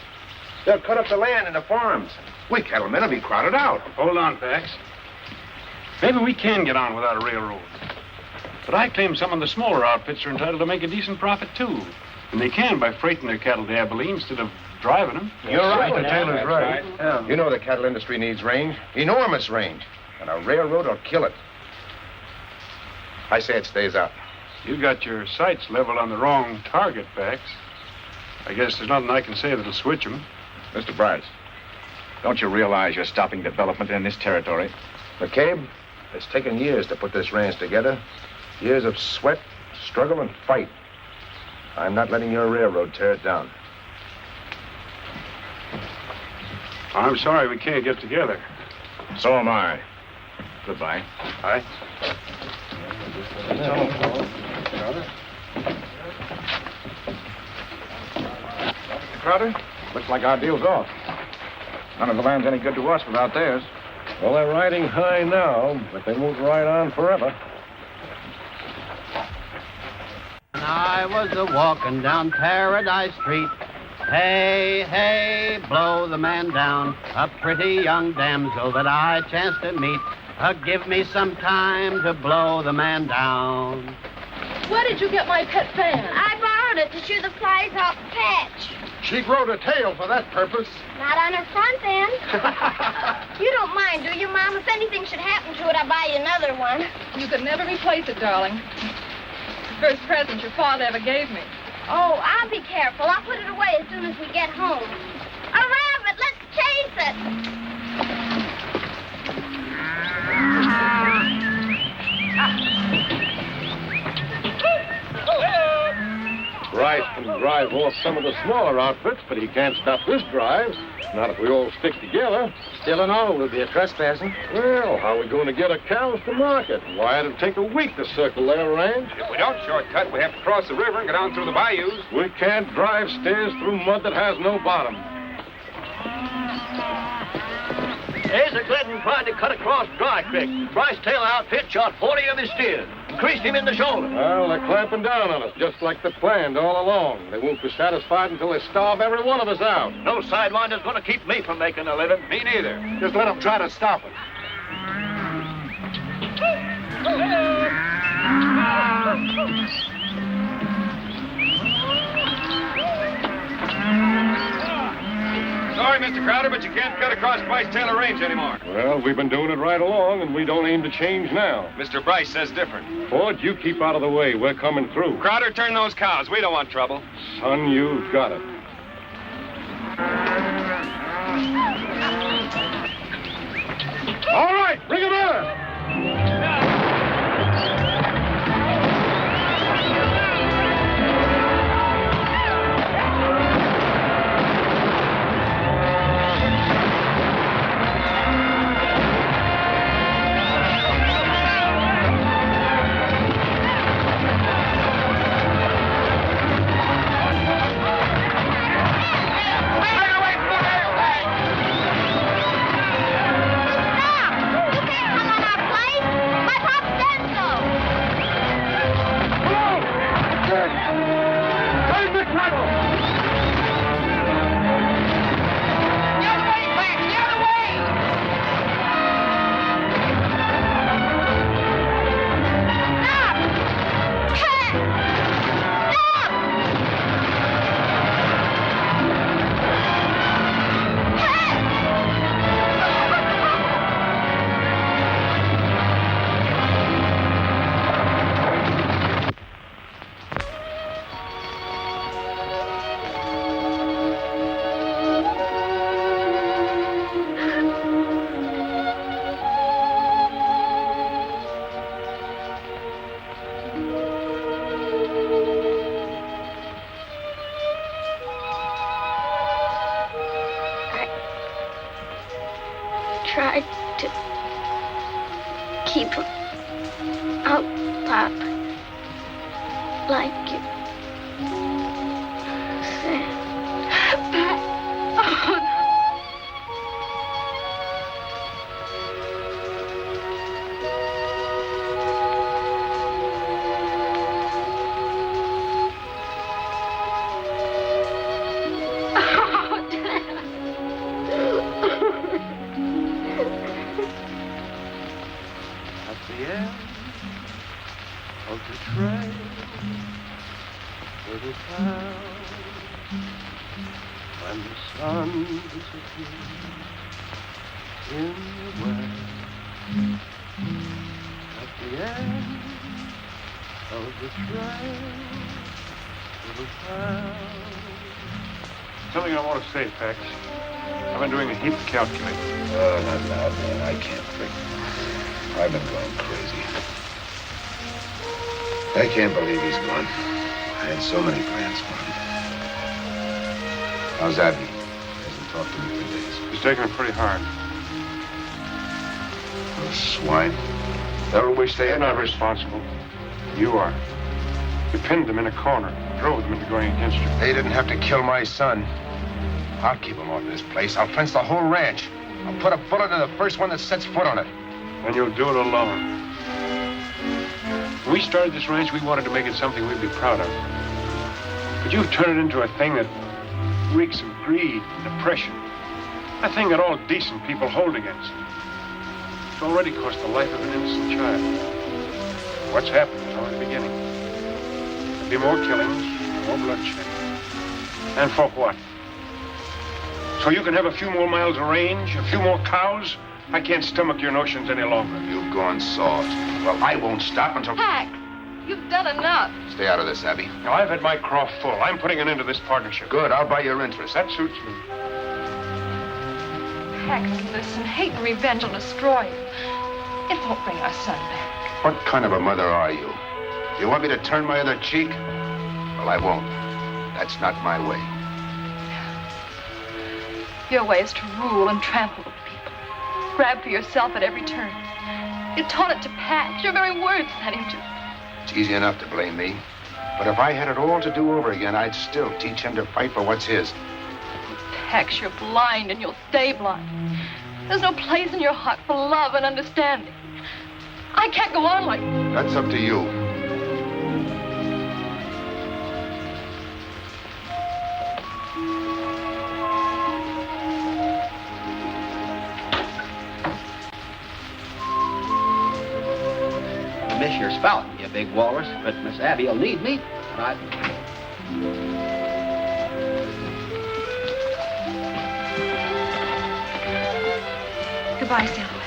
They'll cut up the land into farms. We cattlemen will be crowded out. Hold on, Pax. Maybe we can get on without a railroad. But I claim some of the smaller outfits are entitled to make a decent profit, too. And they can by freighting their cattle to Abilene instead of driving them. You're right. Mr. Taylor's right. Yeah. You know the cattle industry needs range, enormous range, and a railroad will kill it. I say it stays out. You got your sights leveled on the wrong target, Pax. I guess there's nothing I can say that'll switch them. Mr. Bryce, don't you realize you're stopping development in this territory? McCabe, it's taken years to put this ranch together. Years of sweat, struggle, and fight. I'm not letting your railroad tear it down. I'm sorry we can't get together. So am I. Goodbye. Aye. Mr. Crowder, looks like our deal's off. None of the land's any good to us without theirs. Well, they're riding high now, but they won't ride on forever. I was a-walking down Paradise Street. Hey, hey, blow the man down. A pretty young damsel that I chanced to meet. Give me some time to blow the man down. Where did you get my pet fan? I borrowed it to shoo the flies off the patch. She growed a tail for that purpose. Not on her front end. You don't mind, do you, Mom? If anything should happen to it, I'll buy you another one. You could never replace it, darling. First present your father ever gave me. Oh, I'll be careful. I'll put it away as soon as we get home. A rabbit! Let's chase it! Bryce can drive off some of the smaller outfits, but he can't stop this drive. Not if we all stick together. Still and all, we'll be a trespassing. Well, how are we going to get our cows to market? Why, it'll take a week to circle their range. If we don't shortcut, we have to cross the river and go down through the bayous. We can't drive stairs through mud that has no bottom. Asa Glidden tried to cut across Dry Creek. Bryce Taylor outfit shot 40 of his steers and creased him in the shoulder. Well, they're clamping down on us, just like they planned all along. They won't be satisfied until they starve every one of us out. No sidewinder's going to keep me from making a living. Me neither. Just let them try to stop us. Sorry, Mr. Crowder, but you can't cut across Bryce Taylor Range anymore. Well, we've been doing it right along, and we don't aim to change now. Mr. Bryce says different. Ford, you keep out of the way. We're coming through. Crowder, turn those cows. We don't want trouble. Son, you've got it. All right, bring him in. Tried to keep him out, Pop. Like you said. Oh, no. Something I want to say, Pax. I've been doing a heap of calculating. Oh, not loud, man. I can't think. I've been going crazy. I can't believe he's gone. I had so many plans for him. How's Abby? Hasn't talked to me for days. He's taking it pretty hard. Those swine. Never wish they They're had not responsible. You are. You pinned them in a corner, drove them into going against you. They didn't have to kill my son. I'll keep him off this place. I'll fence the whole ranch. I'll put a bullet in the first one that sets foot on it. And you'll do it alone. When we started this ranch, we wanted to make it something we'd be proud of. But you've turned it into a thing that reeks of greed and oppression. A thing that all decent people hold against. It's already cost the life of an innocent child. What's happened is only the beginning. There'll be more killings, more bloodshed. And for what? So you can have a few more miles of range, a few more cows? I can't stomach your notions any longer. You've gone soft. Well, I won't stop until... Pax, You've done enough. Stay out of this, Abby. Now, I've had my craw full. I'm putting an end to this partnership. Good, I'll buy your interest. That suits me. Paxton, listen. Hate and revenge will destroy you. It won't bring our son back. What kind of a mother are you? You want me to turn my other cheek? Well, I won't. That's not my way. Your way is to rule and trample over people. Grab for yourself at every turn. You taught it to Pax. Your very words sent him to. It's easy enough to blame me. But if I had it all to do over again, I'd still teach him to fight for what's his. Pax, you're blind and you'll stay blind. There's no place in your heart for love and understanding. I can't go on like this. That's up to you. I miss your spout, you big walrus, but Miss Abby will need me. And I... Goodbye, Sailaway.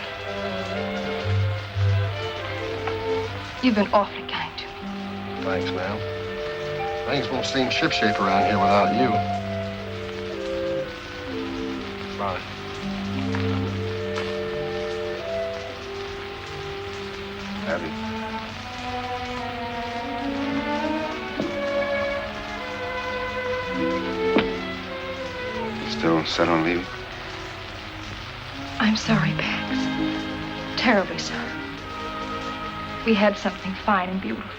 You've been awfully kind to me. Thanks, ma'am. Things won't seem shipshape around here without you. Bye. Abby. Still set on leaving? I'm sorry, Pax. Terribly sorry. We had something fine and beautiful.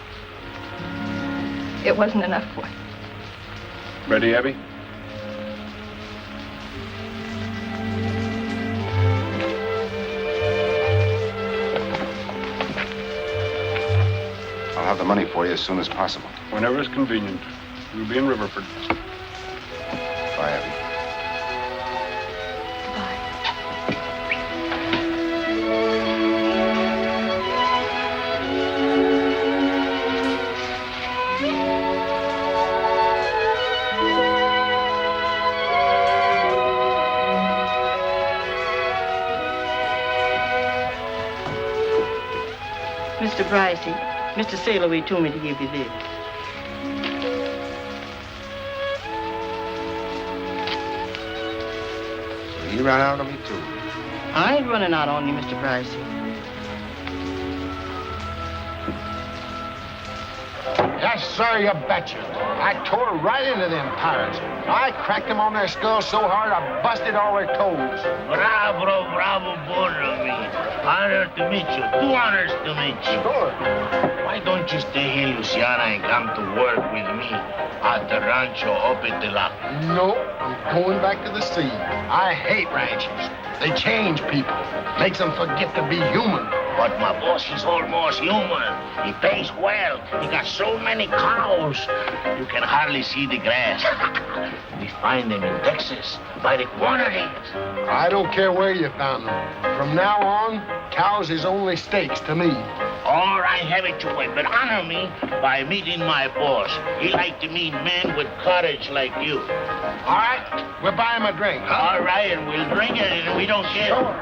It wasn't enough for you. Ready, Abby? I'll have the money for you as soon as possible. Whenever it's convenient. We'll be in Riverford. Bye, Abby. Mr. Brycey, Mr. Sailaway told me to give you this. He ran out on me, too. I ain't running out on you, Mr. Brycey. Yes, sir, you betcha. I tore right into them pirates. I cracked them on their skulls so hard I busted all their toes. Bravo, bravo, Borrowy. Honor to meet you. 2 honors to meet you. Sure. Why don't you stay here, Luciana, and come to work with me at the rancho Ope de la... No, I'm going back to the sea. I hate ranches. They change people. Makes them forget to be human. But my boss is almost human. He pays well. He got so many cows, you can hardly see the grass. We find them in Texas by the quantities. I don't care where you found them. From now on, cows is only steaks to me. All right, have it your way, but honor me by meeting my boss. He like to meet men with courage like you. All right, we'll buy him a drink. Huh? All right, and we'll drink it, and we don't care. Sure.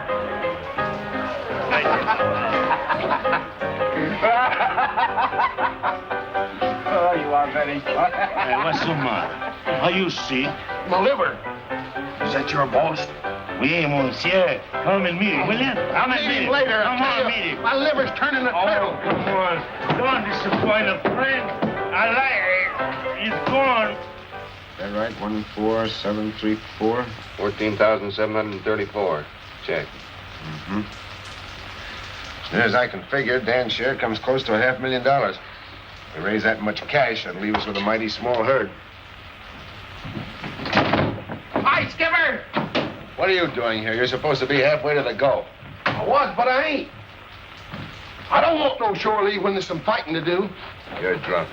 Oh, you are very funny. Hey, what's the matter? Are you sick? My liver. Is that your boss? Oui, monsieur. Come and meet him, will you? Come and meet him. Later. Come on, meet him. My liver's turning to turtle. Oh, come on. Don't disappoint a friend. I like it. He's gone. Is that right? 14734? 14,734. Check. Mm-hmm. As near as I can figure, Dan's share comes close to $500,000. If we raise that much cash, that'll leave us with a mighty small herd. Hi, Skipper! What are you doing here? You're supposed to be halfway to the Gulf. I was, but I ain't. I don't want no shore leave when there's some fighting to do. You're drunk.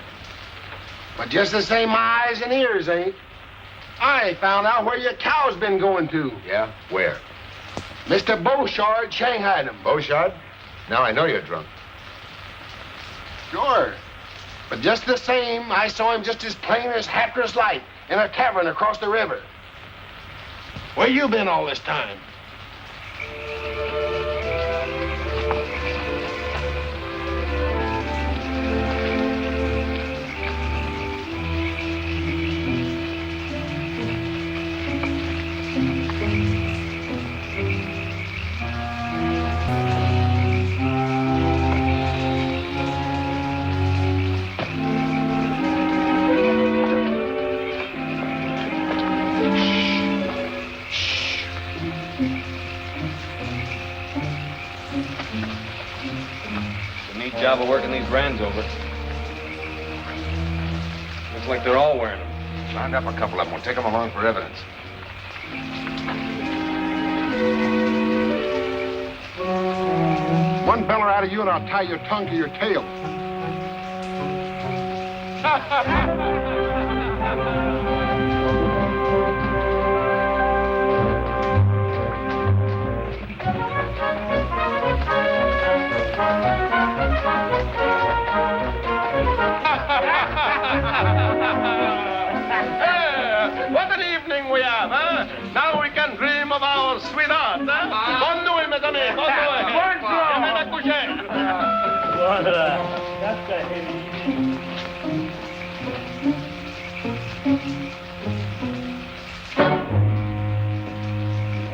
But just the same, my eyes and ears ain't. I found out where your cow's been going to. Yeah? Where? Mr. Beauchard shanghaied him. Beauchard? Now I know you're drunk. Sure. But just the same, I saw him just as plain as Hatteras light in a tavern across the river. Where you been all this time? It's a neat job of working these brands over. Looks like they're all wearing them. Round up a couple of them. We'll take them along for evidence. One beller out of you and I'll tie your tongue to your tail. What an evening we have, huh? Now we can dream of our sweetheart, huh? Conduit, mes amis, conduit. Viens à coucher. Voilà.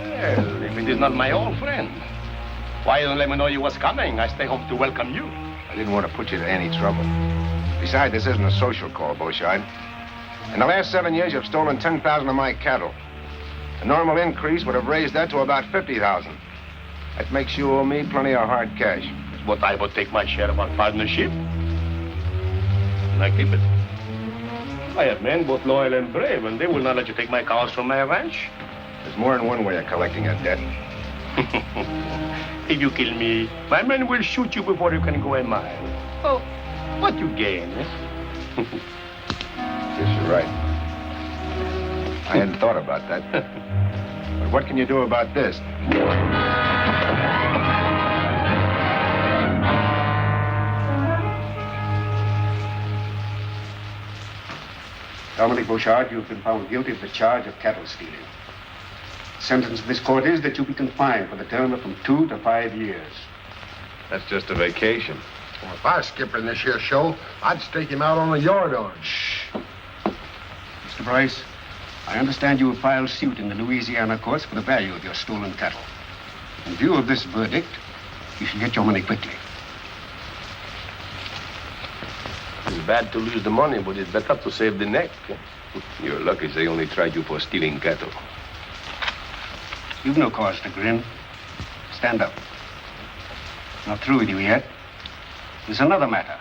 Well, if it is not my old friend, why don't let me know you was coming? I stay home to welcome you. I didn't want to put you to any trouble. Besides, this isn't a social call, Beauchard. In the last 7 years, you've stolen 10,000 of my cattle. A normal increase would have raised that to about 50,000. That makes you owe me plenty of hard cash. But I will take my share of our partnership. And I keep it. I have men both loyal and brave, and they will not let you take my cows from my ranch. There's more than one way of collecting a debt. If you kill me, my men will shoot you before you can go a mile. Oh, what you gain, eh? Yes, you're right. I hadn't thought about that. But what can you do about this? Dominic Beauchard, you've been found guilty of the charge of cattle stealing. The sentence of this court is that you be confined for the term of from 2 to 5 years. That's just a vacation. Well, if I was skipping this here show, I'd stake him out on a yard arm. Shh. Mr. Bryce, I understand you have filed suit in the Louisiana courts for the value of your stolen cattle. In view of this verdict, you should get your money quickly. It's bad to lose the money, but it's better to save the neck. You're lucky they only tried you for stealing cattle. You've no cause to grin. Stand up. Not through with you yet. There's another matter.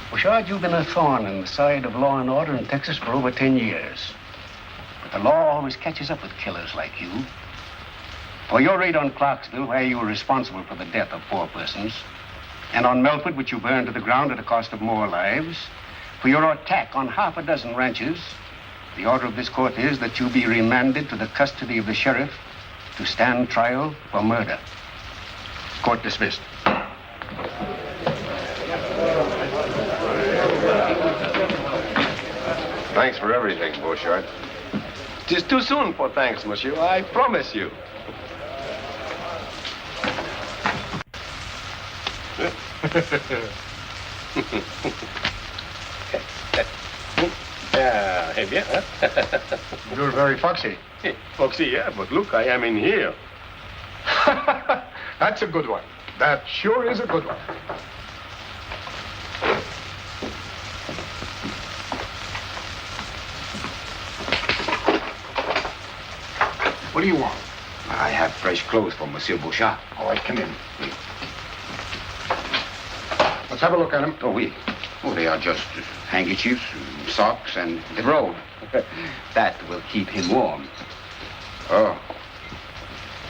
Beauchard, you've been a thorn in the side of law and order in Texas for over 10 years. But the law always catches up with killers like you. For your raid on Clarksville, where you were responsible for the death of 4 persons, and on Melford, which you burned to the ground at a cost of more lives, for your attack on half a dozen ranches, the order of this court is that you be remanded to the custody of the sheriff to stand trial for murder. Court dismissed. Thanks for everything, Beauchard. It is too soon for thanks, monsieur. I promise you. Eh bien, hein? You're very foxy. Foxy, yeah, but look, I am in here. That's a good one. That sure is a good one. What do you want? I have fresh clothes for Monsieur Beauchard. All right, come in. Let's have a look at them. Oh, oui. Oh, they are just handkerchiefs, socks, and the robe. That will keep him warm. Oh.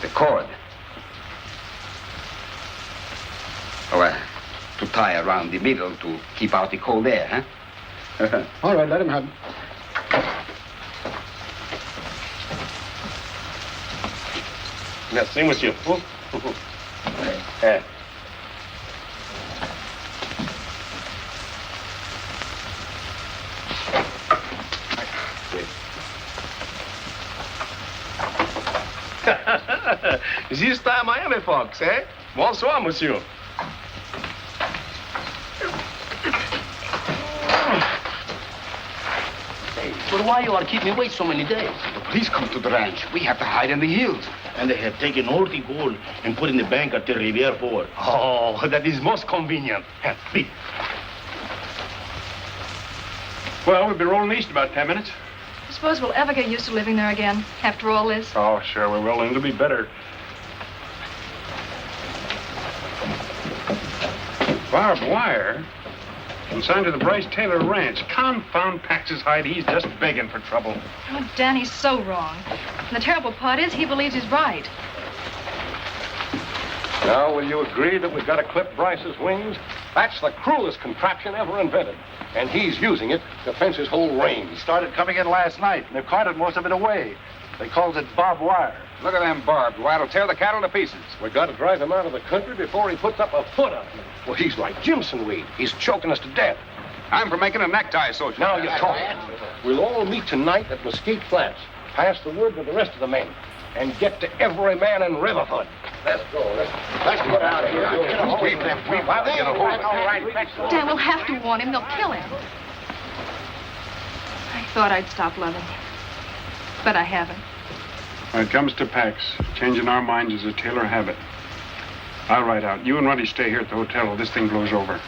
The cord. Oh, to tie around the middle to keep out the cold air, huh? All right, let him have it. Merci, monsieur. Eh. This time I am a fox, eh? Bonsoir, monsieur. Hey, but why you are keeping me wait so many days? The police come to the ranch. We have to hide in the hills. And they have taken all the gold and put in the bank at the Riviere Ford. Oh, that is most convenient. Speak. Well, we'll be rolling east about 10 minutes. I suppose we'll ever get used to living there again after all this. Oh, sure we will, and it'll be better. Barbed wire? Consigned to the Bryce Taylor Ranch. Confound Pax's hide. He's just begging for trouble. Oh, Danny's so wrong. And the terrible part is he believes he's right. Now, will you agree that we've got to clip Bryce's wings? That's the cruelest contraption ever invented. And he's using it to fence his whole range. Started coming in last night, and they've carted most of it away. They calls it barbed wire. Look at them barbed wire. It'll tear the cattle to pieces. We've got to drive him out of the country before he puts up a foot on it. Well, he's like Jimson weed. He's choking us to death. I'm for making a necktie social. Now you're talking. We'll all meet tonight at Mesquite Flats. Pass the word to the rest of the men. And get to every man in Riverfoot. Let's go. Let's get out of here. Dan, we'll have to warn him. They'll kill him. I thought I'd stop loving him. But I haven't. When it comes to Pax, changing our minds is a Taylor habit. I'll ride out. You and Ruddy stay here at the hotel till this thing blows over.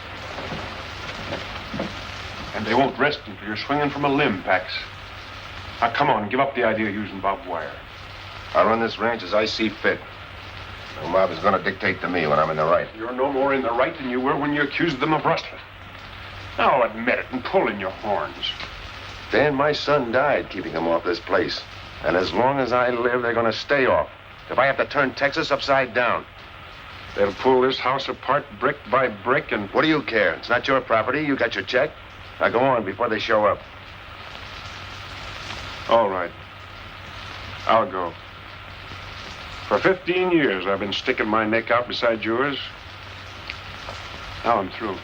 And they won't rest until you're swinging from a limb, Pax. Now, come on, give up the idea of using barbed wire. I'll run this ranch as I see fit. The mob is going to dictate to me when I'm in the right. You're no more in the right than you were when you accused them of rustling. Now admit it and pull in your horns. Dan, my son died keeping them off this place. And as long as I live, they're going to stay off. If I have to turn Texas upside down. They'll pull this house apart brick by brick and... What do you care? It's not your property. You got your check. Now go on before they show up. All right. I'll go. For 15 years, I've been sticking my neck out beside yours. Now I'm through.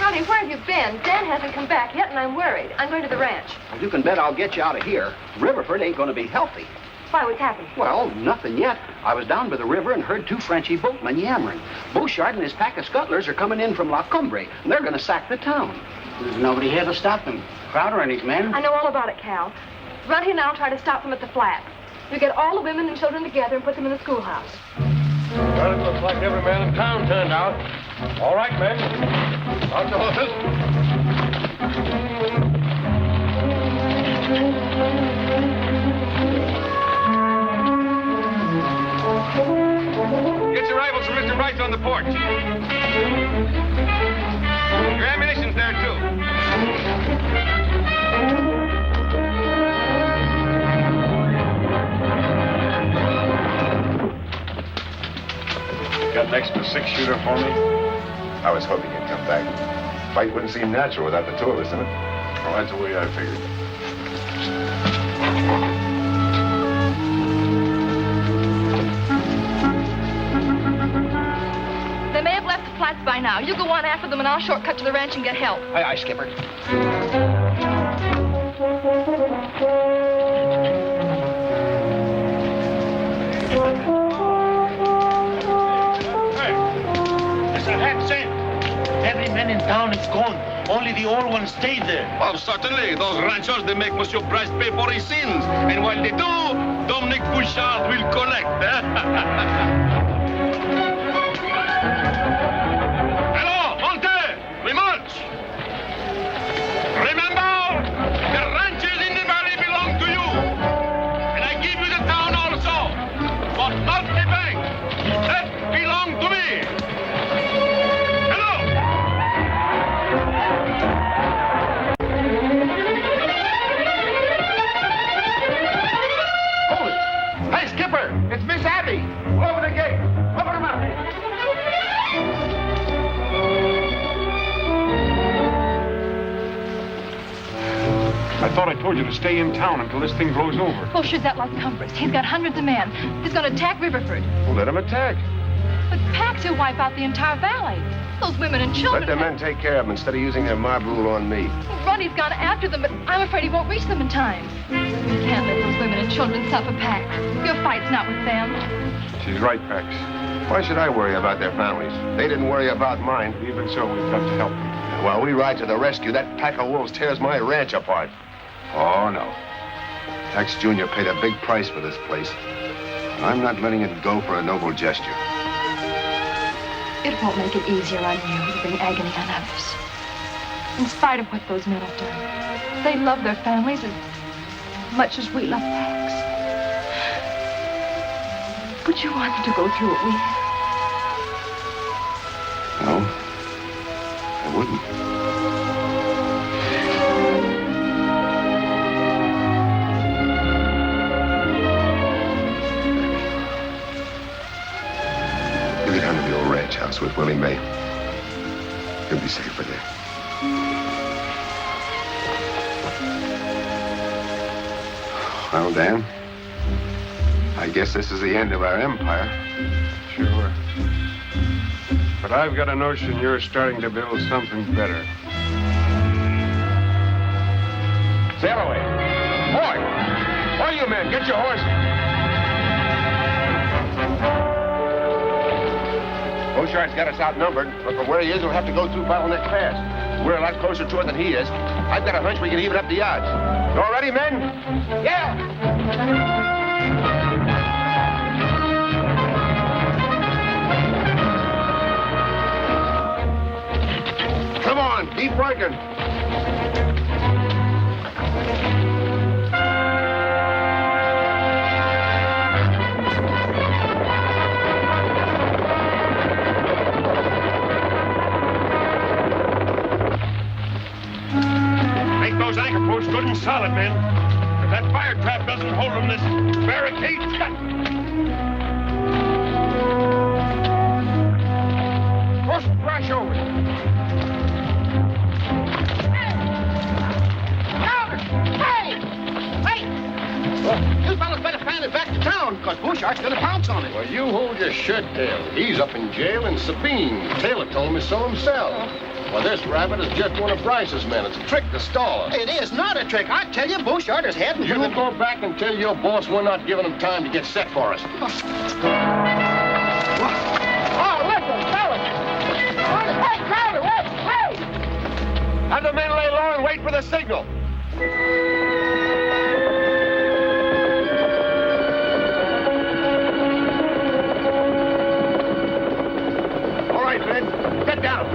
Ronnie, where have you been? Dan hasn't come back yet, and I'm worried. I'm going to the ranch. Well, you can bet I'll get you out of here. Riverford ain't going to be healthy. Why, what's happened? Well, nothing yet. I was down by the river and heard two Frenchy boatmen yammering. Bouchard and his pack of scuttlers are coming in from La Cumbre, and they're going to sack the town. There's nobody here to stop them. Crowder and his men. I know all about it, Cal. Runty and I'll try to stop them at the flat. You get all the women and children together and put them in the schoolhouse. Well, it looks like every man in town turned out. All right, men. Out the horses. Get your rifles from Mr. Bryce on the porch. Your ammunition's there, too. Got an extra 6-shooter for me? I was hoping you'd come back. Fight wouldn't seem natural without the two of us in it. Well, that's the way I figured. They may have left the flats by now. You go on after them, and I'll shortcut to the ranch and get help. Aye, aye, Skipper. Every man in town is gone. Only the old ones stayed there. Well, certainly. Those ranchers, they make Monsieur Bryce pay for his sins. And while they do, Dominic Bouchard will collect. Hello, Monte! We march! Remember, the ranches in the valley belong to you. And I give you the town also. But not the bank. That belongs to me. It's Miss Abby. Over the gate. Open them up. I thought I told you to stay in town until this thing blows over. Bullshit, that like Cumbers. He's got hundreds of men. He's going to attack Riverford. Well, let him attack. But Pax will wipe out the entire valley. Those women and children. Let the men take care of them instead of using their mob rule on me. Ronnie's gone after them, but I'm afraid he won't reach them in time. You can't let those women and children suffer, Pax. Your fight's not with them. She's right, Pax. Why should I worry about their families? They didn't worry about mine. Even so, we've got to help them. While we ride to the rescue, that pack of wolves tears my ranch apart. Oh, no. Tex Jr. paid a big price for this place. And I'm not letting it go for a noble gesture. It won't make it easier on you to bring agony on others. In spite of what those men have done, they love their families as much as we love Pax. Would you want them to go through what we have? No, I wouldn't. You get down to the old ranch house with Willie May. You'll be safer there. Well, Dan, I guess this is the end of our empire. Sure. But I've got a notion you're starting to build something better. Sail away. Boy! All you men, get your horses. Beauchart's got us outnumbered, but from where he is, we'll have to go through Bottleneck Pass. We're a lot closer to it than he is. I've got a hunch we can even up the odds. You all ready, men? Yeah! Come on, keep working. Make those anchor posts good and solid, men. If that fire trap doesn't hold them, this barricade's cut. Push the brush over. You fellas better fan it back to town, because Beauchart's gonna pounce on it. Well, you hold your shirt tail. He's up in jail in Sabine. Taylor told me so himself. Well, this rabbit is just one of Bryce's men. It's a trick to stall us. It is not a trick. I tell you, Beauchart is heading You for the... go back and tell your boss we're not giving him time to get set for us. Oh, listen, fellas. Hey, Crowder, wait! Have the men lay low and wait for the signal. All right, men, get down.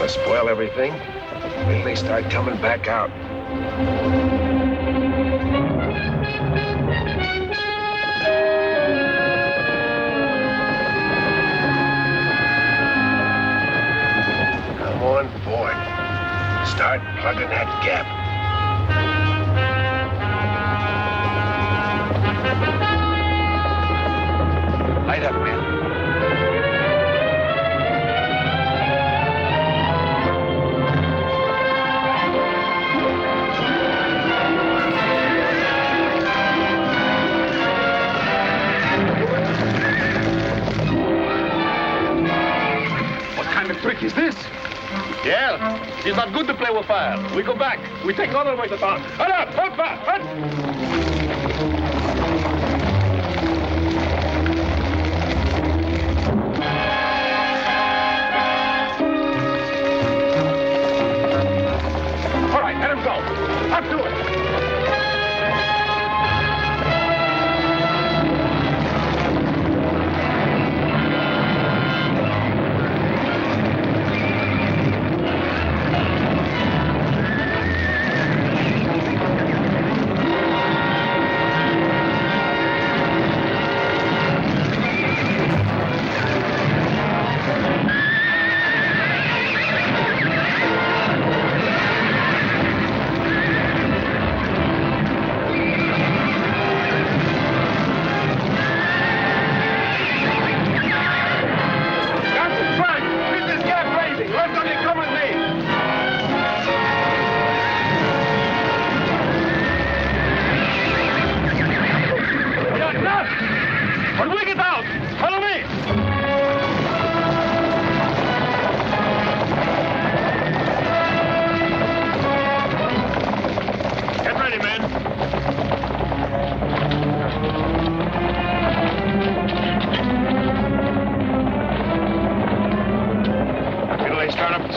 Spoil everything. Wait till they start coming back out. Come on board. Start plugging that gap. Light up, man. Trick is this? Yeah, it's not good to play with fire. We go back. We take other way to town. Hut up! Hut back! Hut! All right, let him go. Up to it.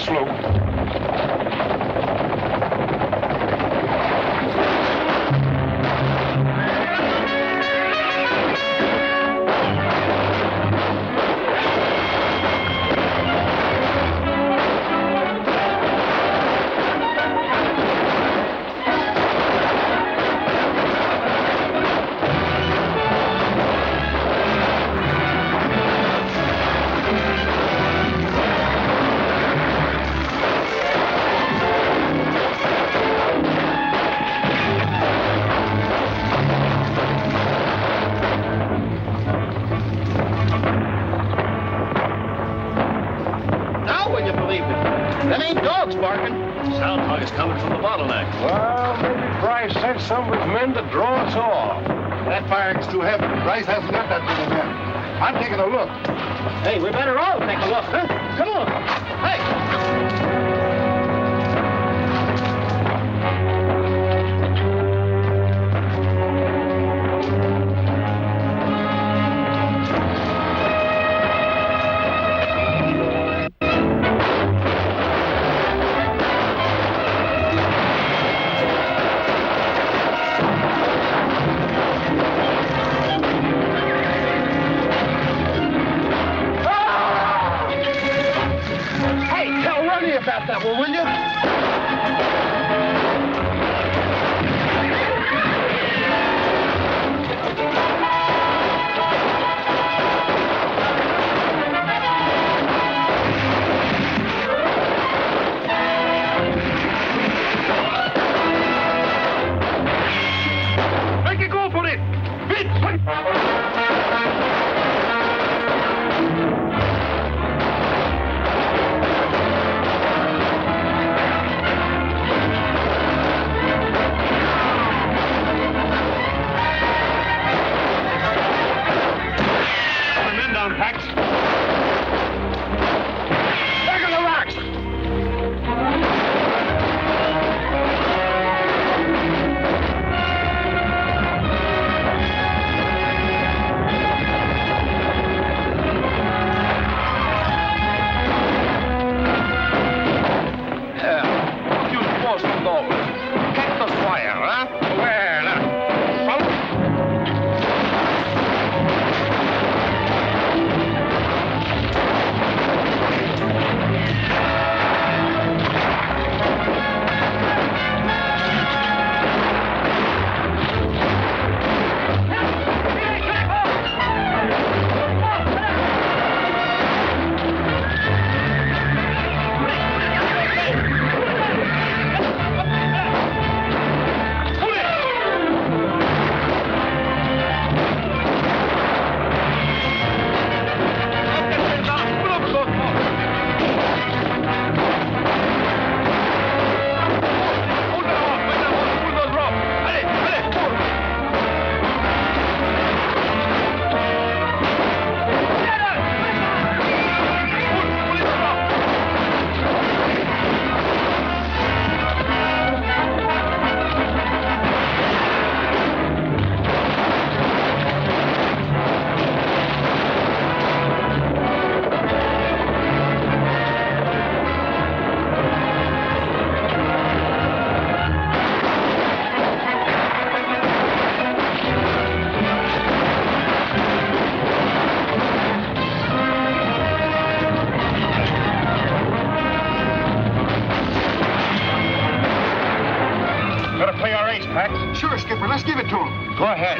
slope. Now will you believe it? That ain't dogs barking. Sound like it's coming from the bottleneck. Well, maybe Bryce sent some of his men to draw us off. That firing's too heavy. Bryce hasn't got that many men. I'm taking a look. Hey, we better all take a look, huh? Come on. Hey! Hey, tell Ronnie about that one, will you? Make it go for it! Put the men down, Pax. Back on the rocks! Yeah. You supposed to know. Cactus fire, huh? Well, better play our ace, Pax. Sure, Skipper. Let's give it to him. Go ahead.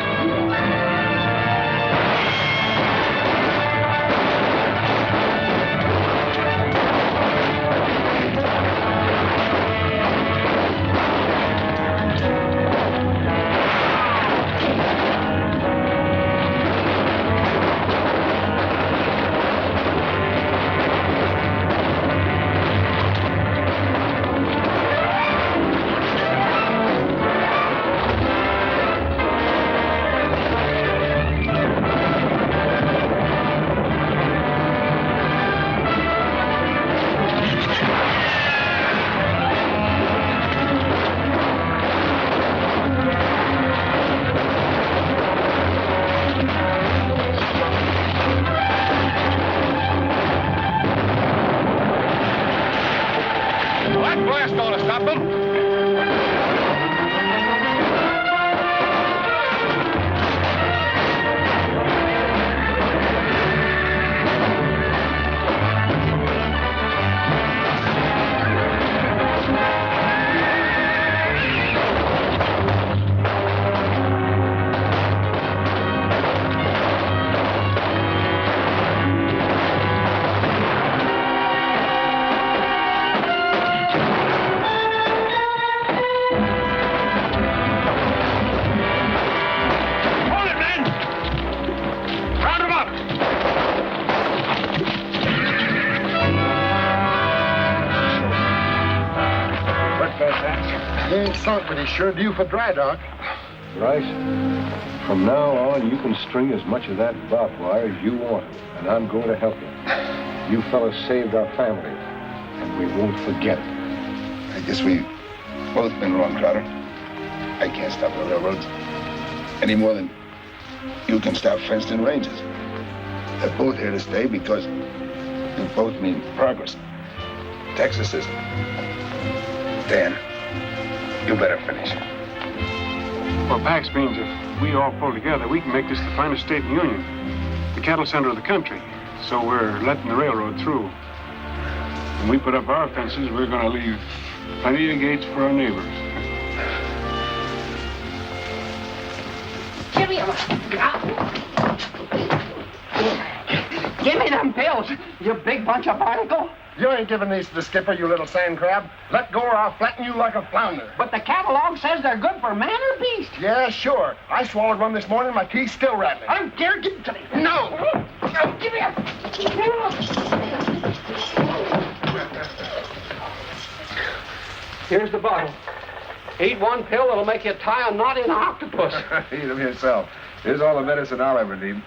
ain't sunk, but he's sure due for dry dock. Bryce, from now on, you can string as much of that barbed wire as you want, and I'm going to help you. You fellas saved our family, and we won't forget it. I guess we've both been wrong, Crowder. I can't stop the railroads any more than you can stop fenced-in ranges. They're both here to stay because they both mean progress. Texas is... Dan, you better finish. Well, Pax means if we all pull together, we can make this the finest state in the Union, the cattle center of the country. So we're letting the railroad through. When we put up our fences, we're going to leave plenty of gates for our neighbors. Give me them pills, you big bunch of barnacle. You ain't giving these to the skipper, you little sand crab. Let go or I'll flatten you like a flounder. But the catalog says they're good for man or beast. Yeah, sure. I swallowed one this morning, my teeth's still rattling. I don't care, give it to me. No! Give me Here's the bottle. Eat one pill that'll make you tie a knot in an octopus. Eat them yourself. Here's all the medicine I'll ever need.